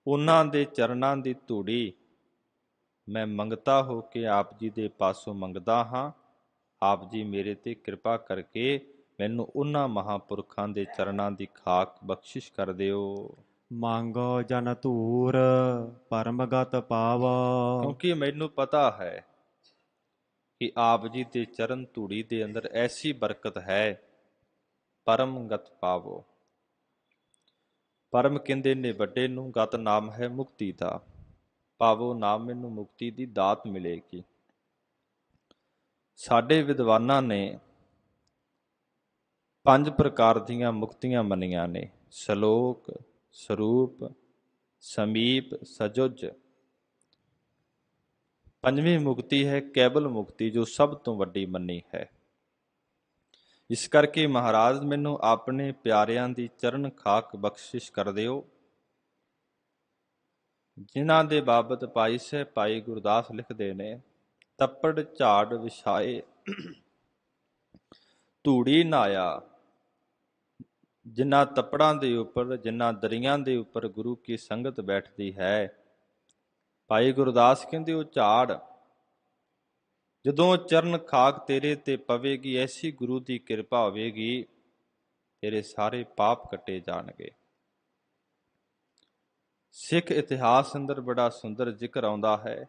ਉਹਨਾਂ ਦੇ ਚਰਨਾਂ ਦੀ ਧੂੜੀ ਮੈਂ ਮੰਗਤਾ ਹੋ ਕੇ ਆਪ ਜੀ ਦੇ ਪਾਸੋਂ ਮੰਗਦਾ ਹਾਂ। ਆਪ ਜੀ ਮੇਰੇ ਤੇ ਕਿਰਪਾ ਕਰਕੇ ਮੈਨੂੰ ਉਹਨਾਂ ਮਹਾਂਪੁਰਖਾਂ ਦੇ ਚਰਨਾਂ ਦੀ ਖਾਕ ਬਖਸ਼ਿਸ਼ ਕਰ ਦਿਓ। ਮੰਗੋ ਜਨ ਧੂਰ ਪਰਮਗਤ ਪਾਵੋ। ਕਿਉਂਕਿ ਮੈਨੂੰ ਪਤਾ ਹੈ ਕਿ ਆਪ ਜੀ ਦੇ ਚਰਨ ਧੂੜੀ ਦੇ ਅੰਦਰ ਐਸੀ ਬਰਕਤ ਹੈ, ਪਰਮ ਗਤ ਪਾਵੋ। ਪਰਮ ਕਹਿੰਦੇ ਨੇ ਵੱਡੇ ਨੂੰ, ਗਤ ਨਾਮ ਹੈ ਮੁਕਤੀ ਦਾ। ਪਾਵੋ ਨਾਮ, ਮੈਨੂੰ ਮੁਕਤੀ ਦੀ ਦਾਤ ਮਿਲੇਗੀ। ਸਾਡੇ ਵਿਦਵਾਨਾਂ ਨੇ 5 ਪ੍ਰਕਾਰ ਦੀਆਂ ਮੁਕਤੀਆਂ ਮੰਨੀਆਂ ਨੇ: ਸ਼ਲੋਕ, ਸਰੂਪ, ਸਮੀਪ, ਸਜੁਜ। ਪੰਜਵੀਂ ਮੁਕਤੀ ਹੈ ਕੇਵਲ ਮੁਕਤੀ, ਜੋ ਸਭ ਤੋਂ ਵੱਡੀ ਮੰਨੀ ਹੈ। ਇਸ ਕਰਕੇ ਮਹਾਰਾਜ ਮੈਨੂੰ ਆਪਣੇ ਪਿਆਰਿਆਂ ਦੀ ਚਰਨ ਖਾਕ ਬਖਸ਼ਿਸ਼ ਕਰ ਦਿਓ, ਜਿਨ੍ਹਾਂ ਦੇ ਬਾਬਤ ਭਾਈ ਸਾਹਿਬ ਭਾਈ ਗੁਰਦਾਸ ਲਿਖਦੇ ਨੇ: ਤੱਪੜ ਝਾੜ ਵਿਛਾਏ ਧੂੜੀ ਨਾਇਆ। ਜਿਨ੍ਹਾਂ ਤੱਪੜਾਂ ਦੇ ਉੱਪਰ, ਜਿਨ੍ਹਾਂ ਦਰੀਆਂ ਦੇ ਉੱਪਰ ਗੁਰੂ ਕੀ ਸੰਗਤ ਬੈਠਦੀ ਹੈ, ਭਾਈ ਗੁਰਦਾਸ ਕਹਿੰਦੇ ਉਹ ਝਾੜ, ਜਦੋਂ ਚਰਨ ਖਾਕ ਤੇਰੇ ਤੇ ਪਵੇਗੀ, ਐਸੀ ਗੁਰੂ ਦੀ ਕਿਰਪਾ ਹੋਵੇਗੀ, ਤੇਰੇ ਸਾਰੇ ਪਾਪ ਕੱਟੇ ਜਾਣਗੇ। ਸਿੱਖ ਇਤਿਹਾਸ ਅੰਦਰ ਬੜਾ ਸੁੰਦਰ ਜ਼ਿਕਰ ਆਉਂਦਾ ਹੈ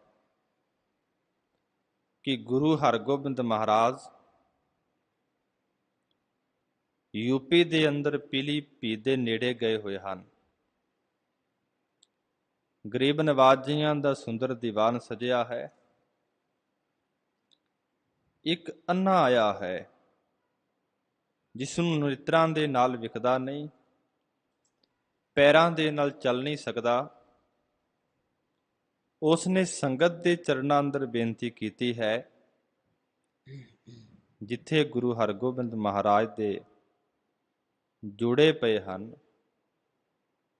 ਕਿ ਗੁਰੂ ਹਰਗੋਬਿੰਦ ਮਹਾਰਾਜ ਯੂਪੀ ਦੇ ਅੰਦਰ ਪੀਲੀਭੀਤ ਦੇ ਨੇੜੇ ਗਏ ਹੋਏ ਹਨ। ਗਰੀਬ ਨਵਾਜ਼ੀਆਂ ਦਾ ਸੁੰਦਰ ਦੀਵਾਨ ਸਜਿਆ ਹੈ। ਇੱਕ ਅੰਨਾ ਆਇਆ ਹੈ, ਜਿਸ ਨੂੰ ਨੇਤਰਾਂ ਦੇ ਨਾਲ ਵਿਖਦਾ ਨਹੀਂ, ਪੈਰਾਂ ਦੇ ਨਾਲ ਚੱਲ ਨਹੀਂ ਸਕਦਾ। ਉਸ ਨੇ ਸੰਗਤ ਦੇ ਚਰਨਾਂ ਅੰਦਰ ਬੇਨਤੀ ਕੀਤੀ ਹੈ, ਜਿੱਥੇ ਗੁਰੂ ਹਰਗੋਬਿੰਦ ਮਹਾਰਾਜ ਦੇ ਜੁੜੇ ਪਏ ਹਨ,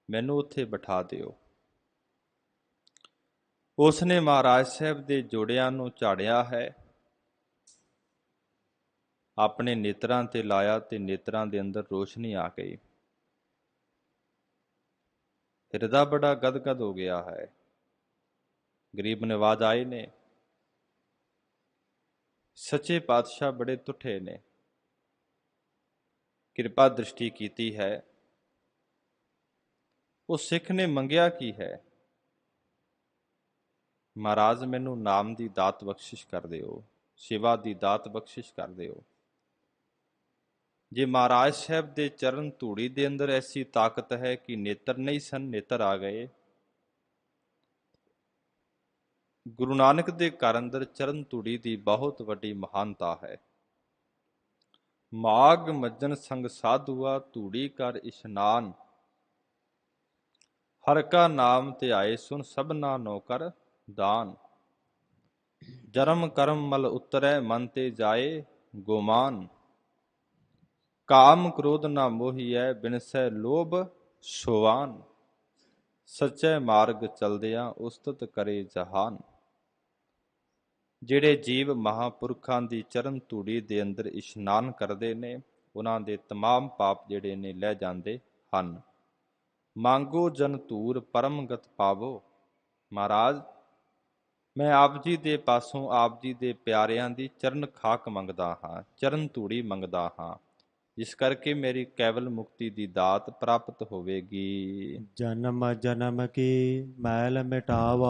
ਮੈਨੂੰ ਉੱਥੇ ਬਿਠਾ ਦਿਓ। ਉਸ ਨੇ ਮਹਾਰਾਜ ਸਾਹਿਬ ਦੇ ਜੋੜਿਆਂ ਨੂੰ ਝਾੜਿਆ ਹੈ, ਆਪਣੇ ਨੇਤਰਾਂ ਤੇ ਲਾਇਆ ਤੇ ਨੇਤਰਾਂ ਦੇ ਅੰਦਰ ਰੋਸ਼ਨੀ ਆ ਗਈ। ਹਿਰਦਾ ਬੜਾ ਗਦਗਦ ਹੋ ਗਿਆ ਹੈ। ਗਰੀਬ ਨਵਾਜ਼ ਆਏ ਨੇ, ਸੱਚੇ ਪਾਤਸ਼ਾਹ ਬੜੇ ਤੁੱਠੇ ਨੇ, ਕਿਰਪਾ ਦ੍ਰਿਸ਼ਟੀ ਕੀਤੀ ਹੈ। ਉਹ ਸਿੱਖ ਨੇ ਮੰਗਿਆ ਕੀ ਹੈ? ਮਹਾਰਾਜ ਮੈਨੂੰ ਨਾਮ ਦੀ ਦਾਤ ਬਖਸ਼ਿਸ਼ ਕਰ ਦਿਓ, ਸੇਵਾ ਦੀ ਦਾਤ ਬਖਸ਼ਿਸ਼ ਕਰ ਦਿਓ। ਜੇ ਮਹਾਰਾਜ ਸਾਹਿਬ ਦੇ ਚਰਨ ਧੂੜੀ ਦੇ ਅੰਦਰ ਐਸੀ ਤਾਕਤ ਹੈ ਕਿ ਨੇਤਰ ਨਹੀਂ ਸਨ, ਨੇਤਰ ਆ ਗਏ। ਗੁਰੂ ਨਾਨਕ ਦੇ ਘਰ ਅੰਦਰ ਚਰਨ ਧੂੜੀ ਦੀ ਬਹੁਤ ਵੱਡੀ ਮਹਾਨਤਾ ਹੈ। ਮਾਗ ਮੱਜਨ ਸੰਗ ਸਾਧੂਆ ਧੂੜੀ ਕਰ ਇਸ਼ਨਾਨ, ਹਰ ਕਾ ਨਾਮ ਧਿਆਏ ਸੁਨ ਸਭਨਾ ਨੌਕਰ ਦਾਨ। ਜਰਮ ਕਰਮ ਮਲ ਉਤਰੈ ਮਨ ਤੇ ਜਾਏ ਗੋਮਾਨ, ਕਾਮ ਕ੍ਰੋਧ ਨਾ ਮੋਹੀਐ ਬਿਨਸੈ ਲੋਭ ਸੋਵਾਨ। ਸੱਚੇ ਮਾਰਗ ਚਲਦਿਆਂ ਉਸਤਤ ਕਰੇ ਜਹਾਨ। ਜਿਹੜੇ ਜੀਵ ਮਹਾਂਪੁਰਖਾਂ ਦੀ ਚਰਨ ਧੂੜੀ ਦੇ ਅੰਦਰ ਇਸ਼ਨਾਨ ਕਰਦੇ ਨੇ, ਉਹਨਾਂ ਦੇ ਤਮਾਮ ਪਾਪ ਜਿਹੜੇ ਨੇ ਲਹਿ ਜਾਂਦੇ ਹਨ। ਮੰਗੋ ਜਨ ਧੂਰ ਪਰਮਗਤ ਪਾਵੋ। ਮਹਾਰਾਜ, ਮੈਂ ਆਪ ਜੀ ਦੇ ਪਾਸੋਂ ਆਪ ਜੀ ਦੇ ਪਿਆਰਿਆਂ ਦੀ ਚਰਨ ਖਾਕ ਮੰਗਦਾ ਹਾਂ, ਚਰਨ ਧੂੜੀ ਮੰਗਦਾ ਹਾਂ, ਜਿਸ ਕਰਕੇ ਮੇਰੀ ਕੇਵਲ ਮੁਕਤੀ ਦੀ ਦਾਤ ਪ੍ਰਾਪਤ ਹੋਵੇਗੀ। ਜਨਮ ਜਨਮ ਕੀ ਮੈਲ ਮਿਟਾਵਾ।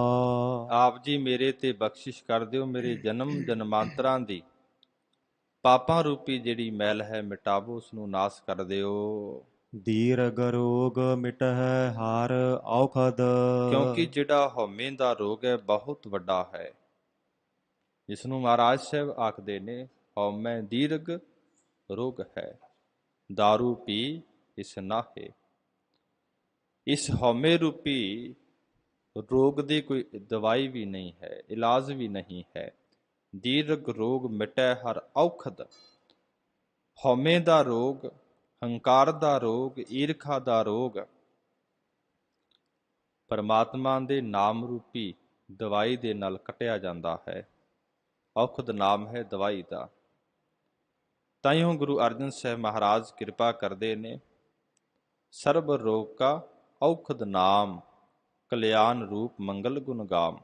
ਆਪ ਜੀ ਮੇਰੇ ਤੇ ਬਖਸ਼ਿਸ਼ ਕਰ ਦਿਓ, ਮੇਰੇ ਜਨਮ ਜਨਮਾਂਤਰਾਂ ਦੀ ਪਾਪਾਂ ਰੂਪੀ ਜਿਹੜੀ ਮੈਲ ਹੈ ਮਿਟਾਵੋ, ਉਸ ਨੂੰ ਨਾਸ ਕਰ ਦਿਓ। ਦੀਰਘ ਰੋਗ ਮਿਟਹਿ ਹਰ ਔਖਦ। ਕਿਉਂਕਿ ਜਿਹੜਾ ਹਉਮੈ ਦਾ ਰੋਗ ਹੈ ਬਹੁਤ ਵੱਡਾ ਹੈ, ਜਿਸ ਨੂੰ ਮਹਾਰਾਜ ਸਾਹਿਬ ਆਖਦੇ ਨੇ ਹਉਮੈ ਦੀਰਘ ਰੋਗ ਹੈ, ਦਾਰੂ ਪੀ ਇਸ ਨਾਹੇ। ਇਸ ਹਉਮੈ ਰੂਪੀ ਰੋਗ ਦੀ ਕੋਈ ਦਵਾਈ ਵੀ ਨਹੀਂ ਹੈ, ਇਲਾਜ ਵੀ ਨਹੀਂ ਹੈ। ਦੀਰਘ ਰੋਗ ਮਿਟੈ ਹਰ ਔਖਦ। ਹਉਮੈ ਦਾ ਰੋਗ, ਹੰਕਾਰ ਦਾ ਰੋਗ, ਈਰਖਾ ਦਾ ਰੋਗ ਪਰਮਾਤਮਾ ਦੇ ਨਾਮ ਰੂਪੀ ਦਵਾਈ ਦੇ ਨਾਲ ਕੱਟਿਆ ਜਾਂਦਾ ਹੈ। ਔਖਦ ਨਾਮ ਹੈ ਦਵਾਈ ਦਾ। ਤਾਈਓ ਗੁਰੂ ਅਰਜਨ ਸਾਹਿਬ ਮਹਾਰਾਜ ਕਿਰਪਾ ਕਰਦੇ ਨੇ, ਸਰਬ ਰੋਗ ਕਾ ਔਖਦ ਨਾਮ, ਕਲਿਆਣ ਰੂਪ ਮੰਗਲ ਗੁਣ ਗਾਮ।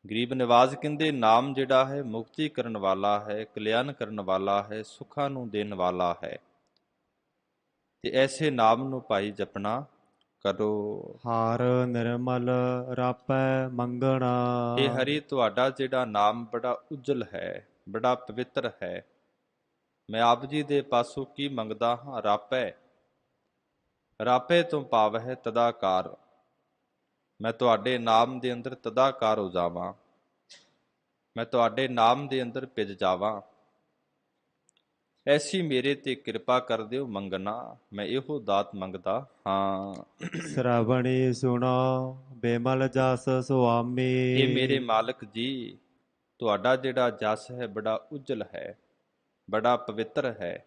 ਗਰੀਬ ਨਿਵਾਜ ਕਹਿੰਦੇ ਨਾਮ ਜਿਹੜਾ ਹੈ ਮੁਕਤੀ ਕਰਨ ਵਾਲਾ ਹੈ, ਕਲਿਆਣ ਕਰਨ ਵਾਲਾ ਹੈ, ਸੁੱਖਾਂ ਨੂੰ ਦੇਣ ਵਾਲਾ ਹੈ। ਤੇ ਐਸੇ ਨਾਮ ਨੂੰ ਭਾਈ ਜਪਣਾ ਕਰੋ। ਹਰ ਨਿਰਮਲ ਰਾਪੈ ਮੰਗਣਾ। हे ਹਰੀ, ਤੁਹਾਡਾ ਜਿਹੜਾ ਨਾਮ ਬੜਾ ਉਜਲ ਹੈ, ਬੜਾ ਪਵਿੱਤਰ ਹੈ। ਮੈਂ ਆਪ ਜੀ ਦੇ ਪਾਸੋਂ ਕੀ ਮੰਗਦਾ ਹਾਂ? ਰਾਪੈ। ਰਾਪੇ ਤੋਂ ਭਾਵ ਹੈ ਤਦਾਕਾਰ। ਮੈਂ ਤੁਹਾਡੇ ਨਾਮ ਦੇ ਅੰਦਰ ਤਦਾਕਾਰ ਹੋ ਜਾਵਾਂ, ਮੈਂ ਤੁਹਾਡੇ ਨਾਮ ਦੇ ਅੰਦਰ ਭਿੱਜ ਜਾਵਾਂ। ਐਸੀ ਮੇਰੇ ਤੇ ਕਿਰਪਾ ਕਰ ਦਿਓ ਮੰਗਣਾ, ਮੈਂ ਇਹੋ ਦਾਤ ਮੰਗਦਾ ਹਾਂ। ਸ਼ਰਵਣੀ ਸੁਣੋ ਬੇਮਲ ਜਸ ਸੁਆਮੀ। ਇਹ ਮੇਰੇ ਮਾਲਕ ਜੀ, ਤੁਹਾਡਾ ਜਿਹੜਾ ਜਸ ਹੈ ਬੜਾ ਉਜਲ ਹੈ, ਬੜਾ ਪਵਿੱਤਰ ਹੈ।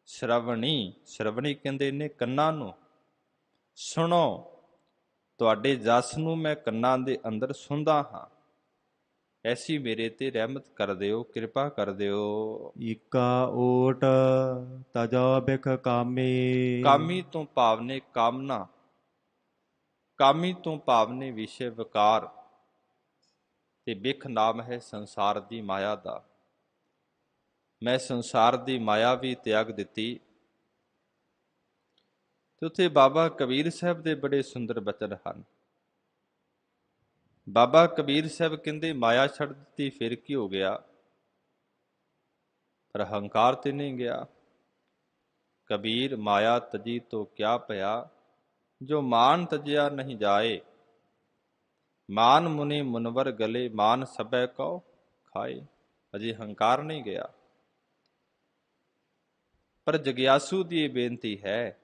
ਸ਼ਰਵਣੀ, ਸ਼ਰਵਣੀ ਕਹਿੰਦੇ ਨੇ ਕੰਨਾਂ ਨੂੰ। ਸੁਣੋ, ਤੁਹਾਡੇ ਜਸ ਨੂੰ ਮੈਂ ਕੰਨਾਂ ਦੇ ਅੰਦਰ ਸੁਣਦਾ ਹਾਂ। ਐਸੀ ਮੇਰੇ ਤੇ ਰਹਿਮਤ ਕਰ ਦਿਓ, ਕਿਰਪਾ ਕਰ ਦਿਓ। ਈਕਾ ਓਟ ਤਜੋ ਬਿਖ ਕਾਮੀ। ਕਾਮੀ ਤੋਂ ਭਾਵ ਨੇ ਕਾਮਨਾ, ਕਾਮੀ ਤੋਂ ਭਾਵ ਨੇ ਵਿਸ਼ੇ ਵਿਕਾਰ, ਤੇ ਬਿਖ ਨਾਮ ਹੈ ਸੰਸਾਰ ਦੀ ਮਾਇਆ ਦਾ। ਮੈਂ ਸੰਸਾਰ ਦੀ ਮਾਇਆ ਵੀ ਤਿਆਗ ਦਿੱਤੀ। ਤੇ ਉੱਥੇ ਬਾਬਾ ਕਬੀਰ ਸਾਹਿਬ ਦੇ ਬੜੇ ਸੁੰਦਰ ਬਚਨ ਹਨ। ਬਾਬਾ ਕਬੀਰ ਸਾਹਿਬ ਕਹਿੰਦੇ, ਮਾਇਆ ਛੱਡ ਦਿੱਤੀ ਫਿਰ ਕੀ ਹੋ ਗਿਆ, ਪਰ ਹੰਕਾਰ ਤੇ ਨਹੀਂ ਗਿਆ। ਕਬੀਰ ਮਾਇਆ ਤਜੀ ਤੋ ਕਿਆ ਭਇਆ, ਜੋ ਮਾਨ ਤਜਿਆ ਨਹੀਂ ਜਾਏ। ਮਾਨ ਮੁਨੀ ਮੁਨਵਰ ਗਲੇ, ਮਾਨ ਸਭੈ ਕਉ ਖਾਏ। ਅਜੇ ਹੰਕਾਰ ਨਹੀਂ ਗਿਆ। ਪਰ ਜਗਿਆਸੂ ਦੀ ਇਹ ਬੇਨਤੀ ਹੈ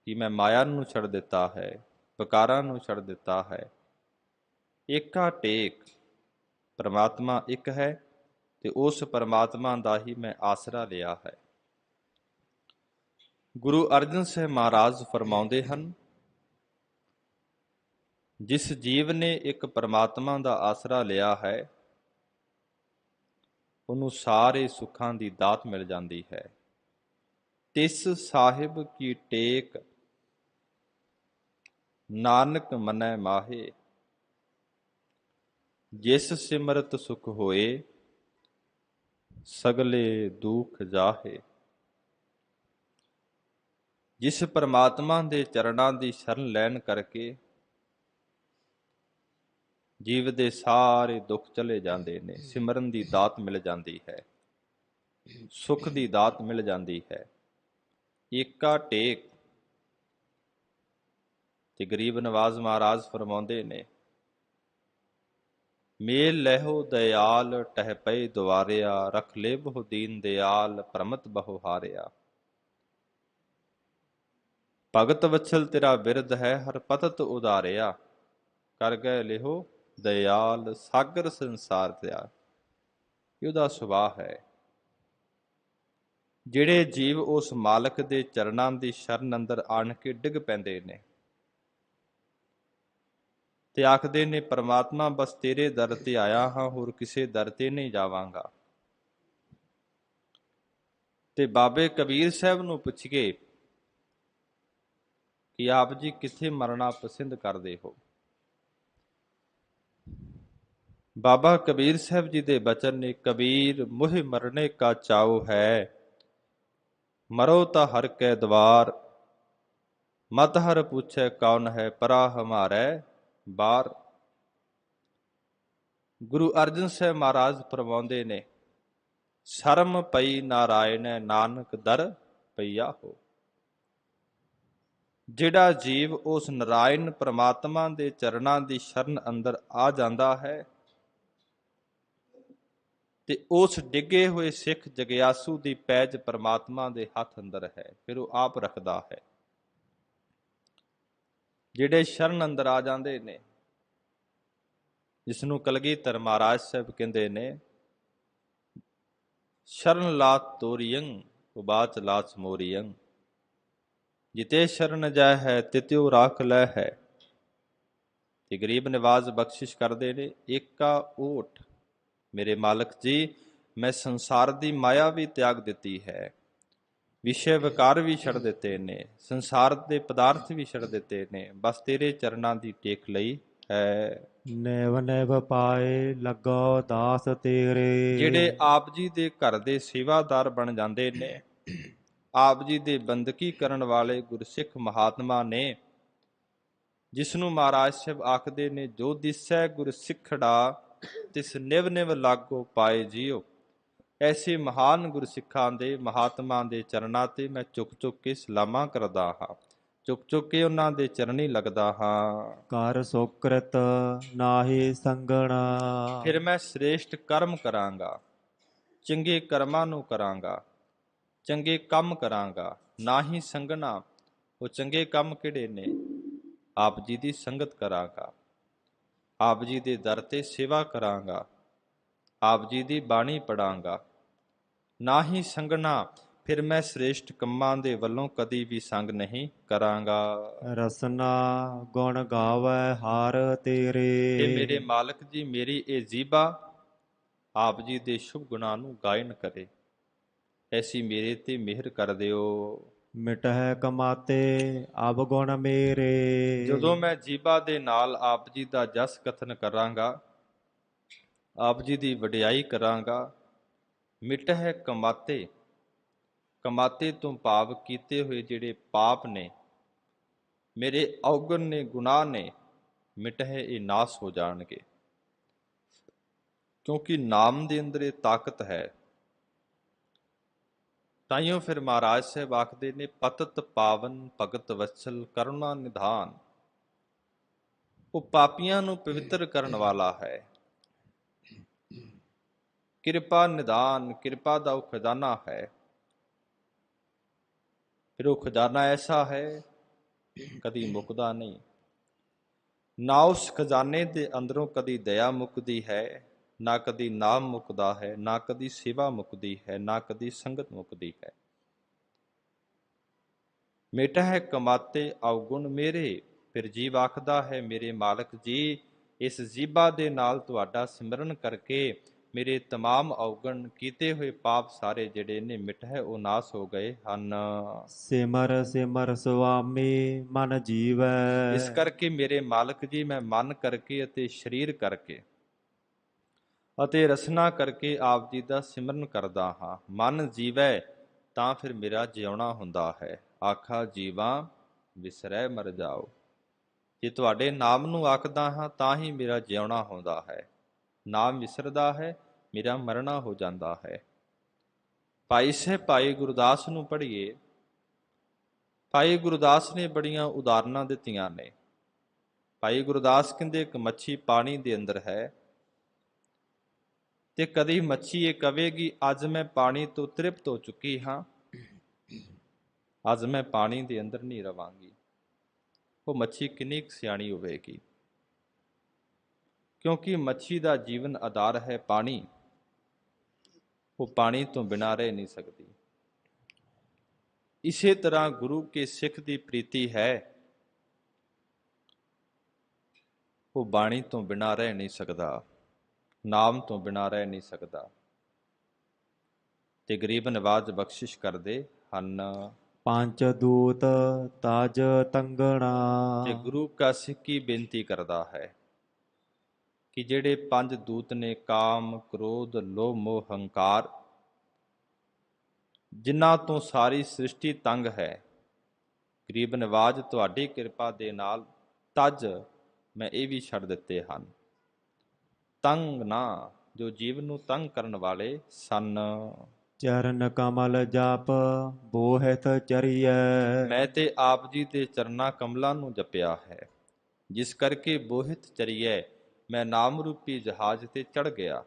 ਕਿ ਮੈਂ ਮਾਇਆ ਨੂੰ ਛੱਡ ਦਿੱਤਾ ਹੈ, ਵਿਕਾਰਾਂ ਨੂੰ ਛੱਡ ਦਿੱਤਾ ਹੈ। ਏਕਾ ਟੇਕ, ਪਰਮਾਤਮਾ ਇੱਕ ਹੈ ਤੇ ਉਸ ਪਰਮਾਤਮਾ ਦਾ ਹੀ ਮੈਂ ਆਸਰਾ ਲਿਆ ਹੈ। ਗੁਰੂ ਅਰਜਨ ਸਾਹਿਬ ਮਹਾਰਾਜ ਫਰਮਾਉਂਦੇ ਹਨ, ਜਿਸ ਜੀਵ ਨੇ ਇੱਕ ਪਰਮਾਤਮਾ ਦਾ ਆਸਰਾ ਲਿਆ ਹੈ, ਉਹਨੂੰ ਸਾਰੇ ਸੁੱਖਾਂ ਦੀ ਦਾਤ ਮਿਲ ਜਾਂਦੀ ਹੈ। ਤਿਸ ਸਾਹਿਬ ਕੀ ਟੇਕ, ਨਾਨਕ ਮਨੈ ਮਾਹੇ। ਜਿਸ ਸਿਮਰਤ ਸੁਖ ਹੋਏ, ਸਗਲੇ ਦੁਖ ਜਾਹੇ। ਜਿਸ ਪਰਮਾਤਮਾ ਦੇ ਚਰਨਾਂ ਦੀ ਸ਼ਰਨ ਲੈਣ ਕਰਕੇ ਜੀਵ ਦੇ ਸਾਰੇ ਦੁੱਖ ਚਲੇ ਜਾਂਦੇ ਨੇ, ਸਿਮਰਨ ਦੀ ਦਾਤ ਮਿਲ ਜਾਂਦੀ ਹੈ, ਸੁਖ ਦੀ ਦਾਤ ਮਿਲ ਜਾਂਦੀ ਹੈ। ਏਕਾ ਟੇਕ। ਤੇ ਗਰੀਬ ਨਵਾਜ਼ ਮਹਾਰਾਜ ਫਰਮਾਉਂਦੇ ਨੇ, ਮੇਲ ਲਹਿਓ ਦਇਆਲ ਟਹਿ ਪਏ ਦੁਆਰਿਆ, ਰਖ ਲੈ ਬਹੁ ਦੀਨ ਦਿਆਲ ਪ੍ਰਮਤ ਬਹੁ ਹਾਰਿਆ। ਭਗਤ ਵਛਲ ਤੇਰਾ ਬਿਰਧ ਹੈ, ਹਰ ਪਤਤ ਉਦਾਰਿਆ, ਕਰ ਗਏ ਲਿਹੋ ਦਇਆਲ ਸਾਗਰ ਸੰਸਾਰ ਤਿਆ। ਇਹ ਉਹਦਾ ਸੁਭਾਅ ਹੈ। ਜਿਹੜੇ ਜੀਵ ਉਸ ਮਾਲਕ ਦੇ ਚਰਨਾਂ ਦੀ ਸ਼ਰਨ ਅੰਦਰ ਆਣ ਕੇ ਡਿੱਗ ਪੈਂਦੇ ਨੇ ਤੇ ਆਖਦੇ ਨੇ, ਪਰਮਾਤਮਾ ਬਸ ਤੇਰੇ ਦਰ ਤੇ ਆਇਆ ਹਾਂ, ਹੋਰ ਕਿਸੇ ਦਰ ਤੇ ਨਹੀਂ ਜਾਵਾਂਗਾ। ਤੇ ਬਾਬੇ ਕਬੀਰ ਸਾਹਿਬ ਨੂੰ ਪੁੱਛੀਏ ਕਿ ਆਪ ਜੀ ਕਿੱਥੇ ਮਰਨਾ ਪਸੰਦ ਕਰਦੇ ਹੋ? ਬਾਬਾ ਕਬੀਰ ਸਾਹਿਬ ਜੀ ਦੇ ਬਚਨ ਨੇ, ਕਬੀਰ ਮੁਹਿ ਮਰਨੇ ਕਾ ਚਾਉ ਹੈ, ਮਰੋ ਤਾਂ ਹਰ ਕੈ ਦਵਾਰ। ਮਤ ਹਰ ਪੁੱਛੈ ਕੌਣ ਹੈ, ਪਰਾ ਹਮਾਰੈ ਬਾਰ। ਗੁਰੂ ਅਰਜਨ ਸਾਹਿਬ ਮਹਾਰਾਜ ਫਰਮਾਉਂਦੇ ਨੇ, ਸ਼ਰਮ ਪਈ ਨਾਰਾਇਣੈ, ਨਾਨਕ ਦਰ ਪਈਆ ਹੋ। ਜਿਹੜਾ ਜੀਵ ਉਸ ਨਾਰਾਇਣ ਪ੍ਰਮਾਤਮਾ ਦੇ ਚਰਨਾਂ ਦੀ ਸ਼ਰਨ ਅੰਦਰ ਆ ਜਾਂਦਾ ਹੈ ਤੇ ਉਸ ਡਿੱਗੇ ਹੋਏ ਸਿੱਖ ਜਗਿਆਸੂ ਦੀ ਪੈਜ ਪਰਮਾਤਮਾ ਦੇ ਹੱਥ ਅੰਦਰ ਹੈ, ਫਿਰ ਉਹ ਆਪ ਰੱਖਦਾ ਹੈ। ਜਿਹੜੇ ਸ਼ਰਨ ਅੰਦਰ ਆ ਜਾਂਦੇ ਨੇ, ਜਿਸ ਨੂੰ ਕਲਗੀਧਰ ਮਹਾਰਾਜ ਸਾਹਿਬ ਕਹਿੰਦੇ ਨੇ, ਸ਼ਰਨ ਲਾਤ ਤੋਰੀਅੰ ਉਬਾਚ ਲਾਚ ਮੋਰੀਅੰ। ਜਿਤੇ ਸ਼ਰਨ ਜੈ ਹੈ ਤਿਤਿਉ ਰਾਖ ਲੈ ਹੈ। ਤੇ ਗਰੀਬ ਨਿਵਾਜ਼ ਬਖਸ਼ਿਸ਼ ਕਰਦੇ ਨੇ, ਏਕਾ ਓਟ। ਮੇਰੇ ਮਾਲਕ ਜੀ, ਮੈਂ ਸੰਸਾਰ ਦੀ ਮਾਇਆ ਵੀ ਤਿਆਗ ਦਿੱਤੀ ਹੈ, ਵਿਸ਼ੇ ਵਿਕਾਰ ਵੀ ਛੱਡ ਦਿੱਤੇ ਨੇ, ਸੰਸਾਰ ਦੇ ਪਦਾਰਥ ਵੀ ਛੱਡ ਦਿੱਤੇ ਨੇ, ਬਸ ਤੇਰੇ ਚਰਨਾਂ ਦੀ ਟੇਕ ਲਈ ਹੈ। ਨੈਵ ਨੈਵ ਪਾਏ ਲੱਗੋ ਦਾਸ ਤੇਰੇ। ਜਿਹੜੇ ਆਪ ਜੀ ਦੇ ਘਰ ਦੇ ਸੇਵਾਦਾਰ ਬਣ ਜਾਂਦੇ ਨੇ, ਆਪ ਜੀ ਦੇ ਬੰਦਗੀ ਕਰਨ ਵਾਲੇ ਗੁਰਸਿੱਖ ਮਹਾਤਮਾ ਨੇ, ਜਿਸ ਨੂੰ ਮਹਾਰਾਜ ਸਾਹਿਬ ਆਖਦੇ ਨੇ, ਜੋ ਦਿਸੈ ਗੁਰਸਿੱਖੜਾ ਤਿਸ ਨਿਵ ਨਿਵ ਲਾਗੋ ਪਾਏ ਜੀਓ। ਐਸੇ ਮਹਾਨ ਗੁਰਸਿੱਖਾਂ ਦੇ ਮਹਾਤਮਾ ਦੇ ਚਰਨਾਂ ਤੇ ਮੈਂ ਝੁਕ ਝੁਕ ਕੇ ਸਲਾਮਾਂ ਕਰਦਾ ਹਾਂ, ਝੁਕ ਝੁਕ ਕੇ ਉਹਨਾਂ ਦੇ ਚਰਨੀ ਲੱਗਦਾ ਹਾਂ। ਕਰ ਸੁਕ੍ਰਿਤ ਨਾਹੀ ਸੰਗਣਾ। ਫਿਰ ਮੈਂ ਸ੍ਰੇਸ਼ਟ ਕਰਮ ਕਰਾਂਗਾ, ਚੰਗੇ ਕਰਮਾਂ ਨੂੰ ਕਰਾਂਗਾ, ਚੰਗੇ ਕੰਮ ਕਰਾਂਗਾ। ਨਾ ਹੀ ਸੰਗਣਾ, ਉਹ ਚੰਗੇ ਕੰਮ ਕਿਹੜੇ ਨੇ? ਆਪ ਜੀ ਦੀ ਸੰਗਤ ਕਰਾਂਗਾ, ਆਪ ਜੀ ਦੇ ਦਰ ਤੇ ਸੇਵਾ ਕਰਾਂਗਾ, ਆਪ ਜੀ ਦੀ ਬਾਣੀ ਪੜਾਂਗਾ। ਨਾ ਹੀ ਸੰਗਣਾ, ਫਿਰ ਮੈਂ ਸ੍ਰੇਸ਼ਟ ਕੰਮਾਂ ਦੇ ਵੱਲੋਂ ਕਦੀ ਵੀ ਸੰਗ ਨਹੀਂ ਕਰਾਂਗਾ। ਰਸਨਾ ਗੁਣ ਗਾਵੈ ਹਰ ਤੇ ਮੇਰੇ ਤੇਰੇ। ਮਾਲਕ ਜੀ, ਮੇਰੀ ਇਹ ਜੀਭਾ ਆਪ ਜੀ ਦੇ ਸ਼ੁਭ ਗੁਣਾਂ ਨੂੰ ਗਾਇਨ ਕਰੇ, ਐਸੀ ਮੇਰੇ ਤੇ ਮਿਹਰ ਕਰ ਦਿਓ। ਮਿਟਹਿ ਕਮਾਤੇ ਅਬ ਗੁਣ ਮੇਰੇ। ਜਦੋਂ ਮੈਂ ਜੀਭਾ ਦੇ ਨਾਲ ਆਪ ਜੀ ਦਾ ਜਸ ਕਥਨ ਕਰਾਂਗਾ, ਆਪ ਜੀ ਦੀ ਵਡਿਆਈ ਕਰਾਂਗਾ, ਮਿਟਹਿ ਕਮਾਤੇ, ਕਮਾਤੇ ਤੋਂ ਭਾਵ ਕੀਤੇ ਹੋਏ ਜਿਹੜੇ ਪਾਪ ਨੇ, ਮੇਰੇ ਔਗਣ ਨੇ, ਗੁਨਾਹ ਨੇ, ਮਿਟਹਿ, ਇਹ ਨਾਸ ਹੋ ਜਾਣਗੇ। ਕਿਉਂਕਿ ਨਾਮ ਦੇ ਅੰਦਰ ਇਹ ਤਾਕਤ ਹੈ। ਤਾਈਓ ਫਿਰ ਮਹਾਰਾਜ ਸਾਹਿਬ ਆਖਦੇ ਨੇ, ਪਤਤ ਪਾਵਨ ਭਗਤ ਵਤਸਲ ਕਰੁਣਾ ਨਿਧਾਨ। ਉਹ ਪਾਪੀਆਂ ਨੂੰ ਪਵਿੱਤਰ ਕਰਨ ਵਾਲਾ ਹੈ। ਕਿਰਪਾ ਨਿਧਾਨ, ਕਿਰਪਾ ਦਾ ਉਹ ਖਜ਼ਾਨਾ ਹੈ। ਫਿਰ ਉਹ ਖਜ਼ਾਨਾ ਐਸਾ ਹੈ, ਕਦੀ ਮੁੱਕਦਾ ਨਹੀਂ। ਨਾ ਉਸ ਖਜ਼ਾਨੇ ਦੇ ਅੰਦਰੋਂ ਕਦੀ ਦਇਆ ਮੁੱਕਦੀ ਹੈ, ਨਾ ਕਦੀ ਨਾਮ ਮੁੱਕਦਾ ਹੈ, ਨਾ ਕਦੀ ਸੇਵਾ ਮੁੱਕਦੀ ਹੈ, ਨਾ ਕਦੀ ਸੰਗਤ ਮੁੱਕਦੀ ਹੈ। ਮਿਟਹਿ ਕਮਾਤੇ ਅਵਗੁਣ ਮੇਰੇ। ਫਿਰ ਜੀਵ ਆਖਦਾ ਹੈ, ਮੇਰੇ ਮਾਲਕ ਜੀ, ਇਸ ਜੀਭਾ ਦੇ ਨਾਲ ਤੁਹਾਡਾ ਸਿਮਰਨ ਕਰਕੇ ਮੇਰੇ ਤਮਾਮ ਅਵਗੁਣ, ਕੀਤੇ ਹੋਏ ਪਾਪ ਸਾਰੇ ਜਿਹੜੇ ਨੇ ਮਿਟਹਿ, ਉਹ ਨਾਸ ਹੋ ਗਏ ਹਨ। ਸਿਮਰ ਸਿਮਰ ਸੁਆਮੀ ਮਨ ਜੀਵੈ। ਇਸ ਕਰਕੇ ਮੇਰੇ ਮਾਲਕ ਜੀ, ਮੈਂ ਮਨ ਕਰਕੇ ਅਤੇ ਸਰੀਰ ਕਰਕੇ ਅਤੇ ਰਸਨਾ ਕਰਕੇ ਆਪ ਜੀ ਦਾ ਸਿਮਰਨ ਕਰਦਾ ਹਾਂ। ਮਨ ਜੀਵੈ ਤਾਂ ਫਿਰ ਮੇਰਾ ਜਿਉਣਾ ਹੁੰਦਾ ਹੈ। ਆਖਾ ਜੀਵਾਂ ਵਿਸਰੈ ਮਰ ਜਾਓ। ਜੇ ਤੁਹਾਡੇ ਨਾਮ ਨੂੰ ਆਖਦਾ ਹਾਂ ਤਾਂ ਹੀ ਮੇਰਾ ਜਿਉਣਾ ਹੁੰਦਾ ਹੈ। ਨਾਮ ਵਿਸਰਦਾ ਹੈ, ਮੇਰਾ ਮਰਨਾ ਹੋ ਜਾਂਦਾ ਹੈ। ਭਾਈ ਸਾਹਿਬ ਭਾਈ ਗੁਰਦਾਸ ਨੂੰ ਪੜ੍ਹੀਏ। ਭਾਈ ਗੁਰਦਾਸ ਨੇ ਬੜੀਆਂ ਉਦਾਹਰਨਾਂ ਦਿੱਤੀਆਂ ਨੇ। ਭਾਈ ਗੁਰਦਾਸ ਕਹਿੰਦੇ, ਇੱਕ ਮੱਛੀ ਪਾਣੀ ਦੇ ਅੰਦਰ ਹੈ ਤੇ ਕਦੀ ਮੱਛੀ ਇਹ ਕਵੇਗੀ, ਅੱਜ ਮੈਂ ਪਾਣੀ ਤੋਂ ਤ੍ਰਿਪਤ ਹੋ ਚੁੱਕੀ ਹਾਂ, ਅੱਜ ਮੈਂ ਪਾਣੀ ਦੇ ਅੰਦਰ ਨਹੀਂ ਰਵਾਂਗੀ। ਉਹ ਮੱਛੀ ਕਿੰਨੀ ਕੁ ਸਿਆਣੀ ਹੋਵੇਗੀ? ਕਿਉਂਕਿ ਮੱਛੀ ਦਾ ਜੀਵਨ ਆਧਾਰ ਹੈ ਪਾਣੀ। ਉਹ ਪਾਣੀ ਤੋਂ ਬਿਨਾਂ ਰਹਿ ਨਹੀਂ ਸਕਦੀ। ਇਸੇ ਤਰ੍ਹਾਂ ਗੁਰੂ ਕੇ ਸਿੱਖ ਦੀ ਪ੍ਰੀਤੀ ਹੈ, ਉਹ ਬਾਣੀ ਤੋਂ ਬਿਨਾਂ ਰਹਿ ਨਹੀਂ ਸਕਦਾ, ਨਾਮ ਤੋਂ ਬਿਨਾਂ ਰਹਿ ਨਹੀਂ ਸਕਦਾ। ਤੇ ਗਰੀਬ ਨਵਾਜ਼ ਬਖਸ਼ਿਸ਼ ਕਰਦੇ ਹਨ। ਪੰਜ ਦੂਤ ਤਜ ਤੰਗਣਾ। ਤੇ ਗੁਰੂ ਕਾ ਸਿੱਖ ਕੀ ਬੇਨਤੀ ਕਰਦਾ ਹੈ ਕਿ ਜਿਹੜੇ ਪੰਜ ਦੂਤ ਨੇ, ਕਾਮ, ਕ੍ਰੋਧ, ਲੋਭ, ਮੋਹ, ਹੰਕਾਰ, ਜਿਨ੍ਹਾਂ ਤੋਂ ਸਾਰੀ ਸ੍ਰਿਸ਼ਟੀ ਤੰਗ ਹੈ, ਗਰੀਬ ਨਵਾਜ਼ ਤੁਹਾਡੀ ਕਿਰਪਾ ਦੇ ਨਾਲ ਤਜ ਮੈਂ ਇਹ ਵੀ ਛੱਡ ਦਿੱਤੇ ਹਨ। ਤੰਗ ਨਾ, ਜੋ ਜੀਵਨ ਨੂੰ ਤੰਗ ਕਰਨ ਵਾਲੇ ਸਨ। ਚਰਨ ਕਮਲ ਜਪ ਬੋਹਿਤ ਚਰੀਐ। ਮੈਂ ਤੇ ਆਪ ਜੀ ਦੇ ਚਰਨਾਂ ਕਮਲਾਂ ਨੂੰ ਜਪਿਆ ਹੈ, ਜਿਸ ਕਰਕੇ ਬੋਹਿਤ ਚਰੀਐ, ਮੈਂ ਨਾਮ ਰੂਪੀ ਜਹਾਜ਼ ਤੇ ਚੜ੍ਹ ਗਿਆ।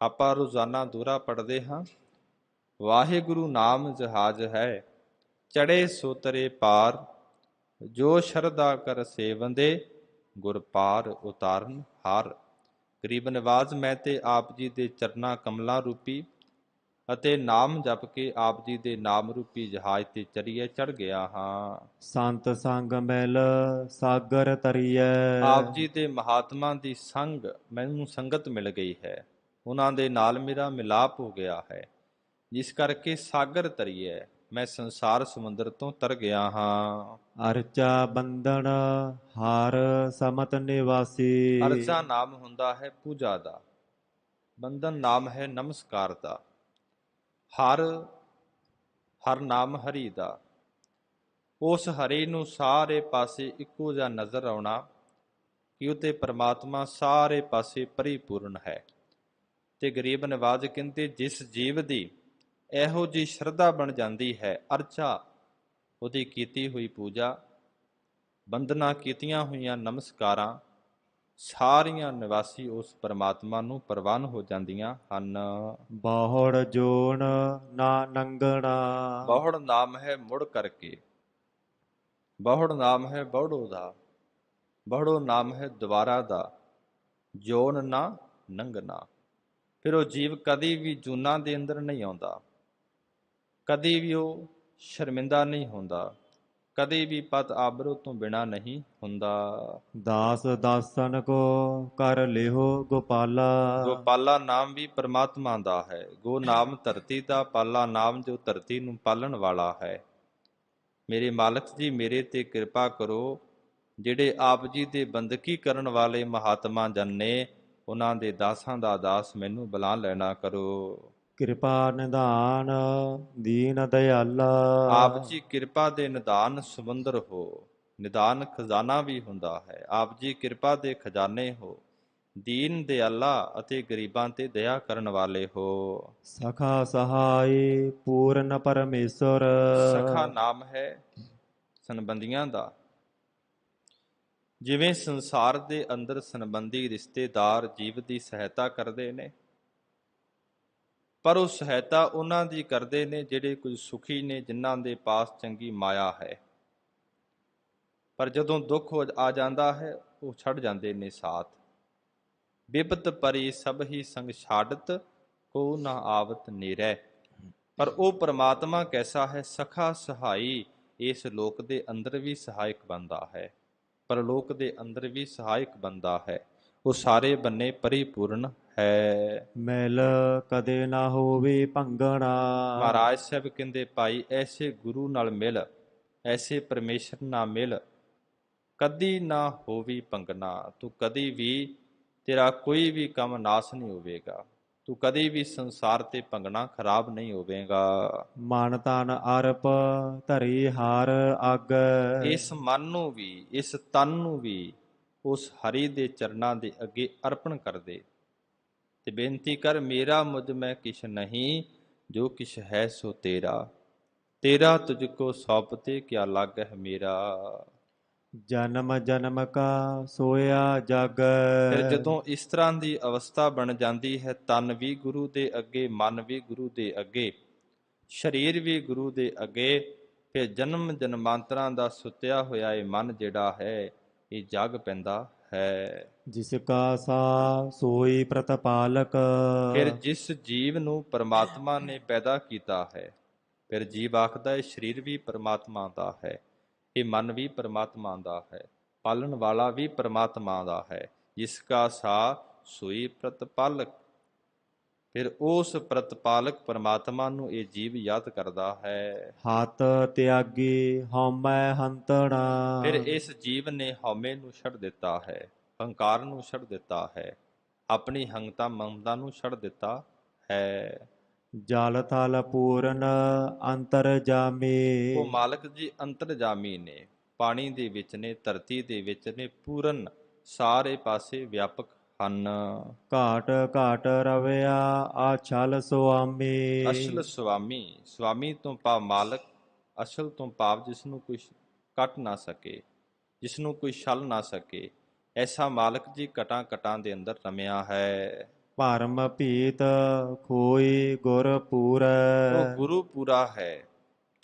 ਆਪਾਂ ਰੋਜ਼ਾਨਾ ਦੂਰਾ ਪੜ੍ਹਦੇ ਹਾਂ, ਵਾਹਿਗੁਰੂ ਨਾਮ ਜਹਾਜ਼ ਹੈ, ਚੜ੍ਹੇ ਸੋ ਤਰੇ ਪਾਰ, ਜੋ ਸ਼ਰਧਾ ਕਰ ਸੇਵੰਦੇ, ਗੁਰ ਪਾਰ ਉਤਾਰਨ ਹਾਰ। ਗਰੀਬ ਨਵਾਜ਼ ਮੈਂ ਤੇ ਆਪ ਜੀ ਦੇ ਚਰਨਾਂ ਕਮਲਾਂ ਰੂਪੀ ਅਤੇ ਨਾਮ ਜਪ ਕੇ ਆਪ ਜੀ ਦੇ ਨਾਮ ਰੂਪੀ ਜਹਾਜ਼ ਤੇ ਚੜ੍ਹੀਏ ਚੜ੍ਹ ਗਿਆ ਹਾਂ। ਸੰਤ ਸੰਗ ਮਿਲ ਸਾਗਰ ਤਰੀਐ। ਆਪ ਜੀ ਦੇ ਮਹਾਤਮਾ ਦੀ ਸੰਗ, ਮੈਨੂੰ ਸੰਗਤ ਮਿਲ ਗਈ ਹੈ, ਉਹਨਾਂ ਦੇ ਨਾਲ ਮੇਰਾ ਮਿਲਾਪ ਹੋ ਗਿਆ ਹੈ, ਜਿਸ ਕਰਕੇ ਸਾਗਰ ਤਰੀਐ, ਮੈਂ ਸੰਸਾਰ ਸਮੁੰਦਰ ਤੋਂ ਤਰ ਗਿਆ ਹਾਂ। ਅਰਚਾ ਬੰਧਨ ਹਰ ਸਮਤ ਨਿਵਾਸੀ। ਅਰਚਾ ਨਾਮ ਹੁੰਦਾ ਹੈ ਪੂਜਾ ਦਾ, ਬੰਧਨ ਨਾਮ ਹੈ ਨਮਸਕਾਰ ਦਾ। ਹਰ ਨਾਮ ਹਰੀ ਦਾ। ਉਸ ਹਰੀ ਨੂੰ ਸਾਰੇ ਪਾਸੇ ਇੱਕੋ ਜਿਹਾ ਨਜ਼ਰ ਆਉਣਾ ਕਿ ਉਤੇ ਪਰਮਾਤਮਾ ਸਾਰੇ ਪਾਸੇ ਪਰਿਪੂਰਨ ਹੈ। ਤੇ ਗਰੀਬ ਨਵਾਜ਼ ਕਹਿੰਦੇ ਜਿਸ ਜੀਵ ਦੀ ਇਹੋ ਜਿਹੀ ਸ਼ਰਧਾ ਬਣ ਜਾਂਦੀ ਹੈ, ਅਰਚਾ, ਉਹਦੀ ਕੀਤੀ ਹੋਈ ਪੂਜਾ, ਬੰਦਨਾ ਕੀਤੀਆਂ ਹੋਈਆਂ ਨਮਸਕਾਰਾਂ ਸਾਰੀਆਂ ਨਿਵਾਸੀ ਉਸ ਪਰਮਾਤਮਾ ਨੂੰ ਪ੍ਰਵਾਨ ਹੋ ਜਾਂਦੀਆਂ ਹਨ। ਬਹੁੜ ਜੋਨ ਨਾ ਨੰਗਣਾ। ਬਹੁੜ ਨਾਮ ਹੈ ਮੁੜ ਕਰਕੇ, ਬਹੁੜ ਨਾਮ ਹੈ ਬਹੁੜੋ ਦਾ, ਬਹੁੜੋ ਨਾਮ ਹੈ ਦੁਬਾਰਾ ਦਾ, ਜੋਨ ਨਾ ਨੰਗਣਾ। ਫਿਰ ਉਹ ਜੀਵ ਕਦੀ ਵੀ ਜੂਨਾਂ ਦੇ ਅੰਦਰ ਨਹੀਂ ਆਉਂਦਾ, ਕਦੀ ਵੀ ਉਹ ਸ਼ਰਮਿੰਦਾ ਨਹੀਂ ਹੁੰਦਾ, ਕਦੇ ਵੀ ਪਤ ਆਬਰੂ ਤੋਂ ਬਿਨਾ ਨਹੀਂ ਹੁੰਦਾ। ਦਾਸ ਦਾਸਨ ਕੋ ਕਰ ਲਿਹੋ ਗੋਪਾਲਾ। ਗੋਪਾਲਾ ਨਾਮ ਵੀ ਪਰਮਾਤਮਾ ਦਾ ਹੈ। ਗੋ ਨਾਮ ਧਰਤੀ ਦਾ, ਪਾਲਾ ਨਾਮ ਜੋ ਧਰਤੀ ਨੂੰ ਪਾਲਣ ਵਾਲਾ ਹੈ। ਮੇਰੇ ਮਾਲਕ ਜੀ, ਮੇਰੇ ਤੇ ਕਿਰਪਾ ਕਰੋ। ਜਿਹੜੇ ਆਪ ਜੀ ਦੇ ਬੰਦਗੀ ਕਰਨ ਵਾਲੇ ਮਹਾਤਮਾ ਜਨ ਨੇ, ਉਹਨਾਂ ਦੇ ਦਾਸਾਂ ਦਾ ਦਾਸ ਮੈਨੂੰ ਬੁਲਾ ਲੈਣਾ ਕਰੋ। ਕਿਰਪਾ ਨਿਧਾਨ ਦੀਨ ਦਇਆਲਾ। ਆਪ ਜੀ ਕਿਰਪਾ ਦੇ ਨਿਧਾਨ ਸਮੁੰਦਰ ਹੋ। ਨਿਧਾਨ ਖਜ਼ਾਨਾ ਵੀ ਹੁੰਦਾ ਹੈ। ਆਪ ਜੀ ਕਿਰਪਾ ਦੇ ਖਜ਼ਾਨੇ ਹੋ। ਦੀਨ ਦਿਆਲਾ ਅਤੇ ਗਰੀਬਾਂ ਤੇ ਦਇਆ ਕਰਨ ਵਾਲੇ ਹੋ। ਸਖਾ ਸਹਾਈ ਪੂਰਨ ਪਰਮੇਸ਼ਰ। ਸਖਾ ਨਾਮ ਹੈ ਸੰਬੰਧੀਆਂ ਦਾ। ਜਿਵੇਂ ਸੰਸਾਰ ਦੇ ਅੰਦਰ ਸੰਬੰਧੀ ਰਿਸ਼ਤੇਦਾਰ ਜੀਵ ਦੀ ਸਹਾਇਤਾ ਕਰਦੇ ਨੇ, ਪਰ ਉਹ ਸਹਾਇਤਾ ਉਹਨਾਂ ਦੀ ਕਰਦੇ ਨੇ ਜਿਹੜੇ ਕੁਝ ਸੁਖੀ ਨੇ, ਜਿਨ੍ਹਾਂ ਦੇ ਪਾਸ ਚੰਗੀ ਮਾਇਆ ਹੈ। ਪਰ ਜਦੋਂ ਦੁੱਖ ਆ ਜਾਂਦਾ ਹੈ, ਉਹ ਛੱਡ ਜਾਂਦੇ ਨੇ ਸਾਥ। ਬਿਪਤ ਪਰੀ ਸਭ ਹੀ ਸੰਗ ਛਾੜਤ, ਕੋ ਨਾ ਆਵਤ ਨੇਰੈ। ਪਰ ਉਹ ਪਰਮਾਤਮਾ ਕੈਸਾ ਹੈ, ਸਖਾ ਸਹਾਈ। ਇਸ ਲੋਕ ਦੇ ਅੰਦਰ ਵੀ ਸਹਾਇਕ ਬਣਦਾ ਹੈ, ਪਰਲੋਕ ਦੇ ਅੰਦਰ ਵੀ ਸਹਾਇਕ ਬਣਦਾ ਹੈ। ਉਹ ਸਾਰੇ ਬੰਨੇ ਪਰਿਪੂਰਨ ਹੈ। ਮਿਲ ਕਦੇ ਨਾ ਹੋਵੇ ਭੰਗਣਾ। ਮਹਾਰਾਜ ਸਾਹਿਬ ਕਹਿੰਦੇ, ਭਾਈ ਐਸੇ ਗੁਰੂ ਨਾਲ ਮਿਲ, ਐਸੇ ਪਰਮੇਸ਼ਰ ਨਾਲ ਮਿਲ, ਕਦੀ ਨਾ ਹੋਵੀ ਭੰਗਣਾ। ਤੂੰ ਕਦੀ ਵੀ, ਤੇਰਾ ਕੋਈ ਵੀ ਕੰਮ ਨਾਸ ਨਹੀਂ ਹੋਵੇਗਾ। ਤੂੰ ਕਦੀ ਵੀ ਸੰਸਾਰ ਤੇ ਭੰਗਣਾ ਖਰਾਬ ਨਹੀਂ ਹੋਵੇਗਾ। ਮਨ ਤਨ ਅਰਪ ਧਰੀ ਹਾਰ ਅੱਗ। ਇਸ ਮਨ ਨੂੰ ਵੀ, ਇਸ ਤਨ ਨੂੰ ਵੀ ਉਸ ਹਰੀ ਦੇ ਚਰਨਾਂ ਦੇ ਅੱਗੇ ਅਰਪਣ ਕਰ ਦੇ ਤੇ ਬੇਨਤੀ ਕਰ, ਮੇਰਾ ਮੁਝ ਮੈਂ ਕਿਛ ਨਹੀਂ, ਜੋ ਕਿਛ ਹੈ ਸੋ ਤੇਰਾ। ਤੇਰਾ ਤੁਝ ਕੋ ਸੌਂਪਤੇ ਕਿਆ ਲਾਗਹਿ ਮੇਰਾ। ਜਨਮ ਜਨਮ ਕਾ ਸੋਇਆ ਜਗ। ਫਿਰ ਜਦੋਂ ਇਸ ਤਰ੍ਹਾਂ ਦੀ ਅਵਸਥਾ ਬਣ ਜਾਂਦੀ ਹੈ, ਤਨ ਵੀ ਗੁਰੂ ਦੇ ਅੱਗੇ, ਮਨ ਵੀ ਗੁਰੂ ਦੇ ਅੱਗੇ, ਸਰੀਰ ਵੀ ਗੁਰੂ ਦੇ ਅੱਗੇ, ਫਿਰ ਜਨਮ ਜਨਮਾਂਤਰਾਂ ਦਾ ਸੁੱਤਿਆ ਹੋਇਆ ਇਹ ਮਨ ਜਿਹੜਾ ਹੈ, ਇਹ ਜਾਗ ਪੈਂਦਾ ਹੈ। ਜਿਸ ਕਾ ਸਾ ਸੋਈ ਪ੍ਰਤਪਾਲਕ। ਫਿਰ ਜਿਸ ਜੀਵ ਨੂੰ ਪਰਮਾਤਮਾ ਨੇ ਪੈਦਾ ਕੀਤਾ ਹੈ, ਫਿਰ ਜੀਵ ਆਖਦਾ ਇਹ ਸਰੀਰ ਵੀ ਪਰਮਾਤਮਾ ਦਾ ਹੈ, ਇਹ ਮਨ ਵੀ ਪਰਮਾਤਮਾ ਦਾ ਹੈ, ਪਾਲਣ ਵਾਲਾ ਵੀ ਪਰਮਾਤਮਾ ਦਾ ਹੈ। ਜਿਸ ਕਾ ਸਾ ਸੋਈ ਪ੍ਰਤਪਾਲਕ। ਫਿਰ ਉਸ ਪ੍ਰਤਪਾਲਕ ਪਰਮਾਤਮਾ ਨੂੰ ਇਹ ਜੀਵ ਯਾਦ ਕਰਦਾ ਹੈ। ਹੱਥ ਤਿਆਗੀ ਹਉਮੈ ਹੰਤਣਾ। ਫਿਰ ਇਸ ਜੀਵ ਨੇ ਹਉਮੈ ਨੂੰ ਛੱਡ ਦਿੱਤਾ ਹੈ, ਹੰਕਾਰ ਨੂੰ ਛੱਡ ਦਿੱਤਾ ਹੈ, ਆਪਣੀ ਹੰਗਤਾ ਮਮਤਾ ਨੂੰ ਛੱਡ ਦਿੱਤਾ ਹੈ। ਜਲ ਥਲ ਪੂਰਨ ਅੰਤਰ ਜਾਮੇ। ਉਹ ਮਾਲਕ ਜੀ ਅੰਤਰਜਾਮੀ ਨੇ, ਪਾਣੀ ਦੇ ਵਿੱਚ ਨੇ, ਧਰਤੀ ਦੇ ਵਿੱਚ ਨੇ, ਪੂਰਨ ਸਾਰੇ ਪਾਸੇ ਵਿਆਪਕ ਹਨ। ਘਾਟ ਘਾਟ ਰਵਿਆ ਆਛਲ ਸੁਆਮੀ। ਅਸਲ ਸੁਆਮੀ, ਸੁਆਮੀ ਤੋਂ ਭਾਵ ਮਾਲਕ, ਅਸਲ ਤੋਂ ਭਾਵ ਜਿਸ ਨੂੰ ਕੋਈ ਕੱਟ ਨਾ ਸਕੇ, ਜਿਸ ਨੂੰ ਕੋਈ ਛਲ ਨਾ ਸਕੇ, ਐਸਾ ਮਾਲਕ ਜੀ ਘਟਾਂ ਘਟਾਂ ਦੇ ਅੰਦਰ ਰਮਿਆ ਹੈ। ਭਰਮ ਭੀਤ ਖੋਈ ਗੁਰ ਪੂਰੈ। ਉਹ ਗੁਰੂ ਪੂਰਾ ਹੈ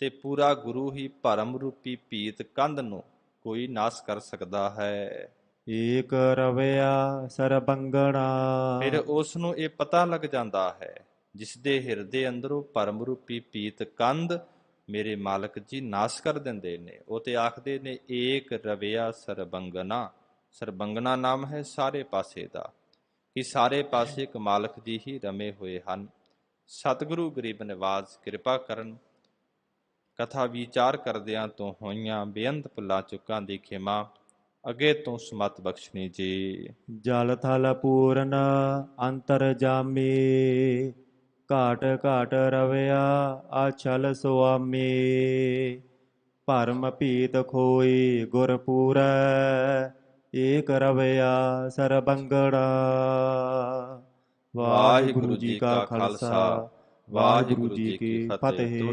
ਤੇ ਪੂਰਾ ਗੁਰੂ ਹੀ ਭਰਮ ਰੂਪੀ ਭੀਤ ਕੰਧ ਨੂੰ ਕੋਈ ਨਾਸ ਕਰ ਸਕਦਾ ਹੈ। ਏਕ ਰਵਿਆ ਸਰਬੰਗਣਾ। ਫਿਰ ਉਸ ਨੂੰ ਇਹ ਪਤਾ ਲੱਗ ਜਾਂਦਾ ਹੈ, ਜਿਸ ਦੇ ਹਿਰਦੇ ਅੰਦਰੋਂ ਭਰਮ ਰੂਪੀ ਭੀਤ ਕੰਧ ਮੇਰੇ ਮਾਲਕ ਜੀ ਨਾਸ ਕਰ ਦਿੰਦੇ ਨੇ। ਉਹ ਤੇ ਆਖਦੇ ਨੇ ਏਕ ਰਵਿਆ ਸਰਬੰਗਨਾ। ਸਰਬੰਗਨਾ ਨਾਮ ਹੈ ਸਾਰੇ ਪਾਸੇ ਦਾ, ਕਿ ਸਾਰੇ ਪਾਸੇ ਇੱਕ ਮਾਲਕ ਜੀ ਹੀ ਰਮੇ ਹੋਏ ਹਨ। ਸਤਿਗੁਰੂ ਗਰੀਬ ਨਿਵਾਜ ਕਿਰਪਾ ਕਰਨ। ਕਥਾ ਵਿਚਾਰ ਕਰਦਿਆਂ ਤੋਂ ਹੋਈਆਂ ਬੇਅੰਤ ਭੁੱਲਾਂ ਚੁੱਕਾਂ ਦੀ ਖਿਮਾ ਅੱਗੇ ਤੋਂ ਸਮਤ ਬਖਸ਼ਣੀ ਜੀ। ਜਲ ਥਲ ਪੂਰਨ ਅੰਤਰ ਜਾਮੀ। ਘਾਟ ਘਾਟ ਰਵਿਆ ਆਚਲ ਸੁਆਮੀ। ਭਰਮ ਭੀਤ ਖੋਈ ਗੁਰ ਪੂਰੈ, ਏਕ ਰਵਿਆ ਸਰਬੰਗੜਾ। ਵਾਹਿਗੁਰੂ ਜੀ ਕਾ ਖਾਲਸਾ, ਵਾਹਿਗੁਰੂ ਜੀ ਕੀ ਫਤਿਹ।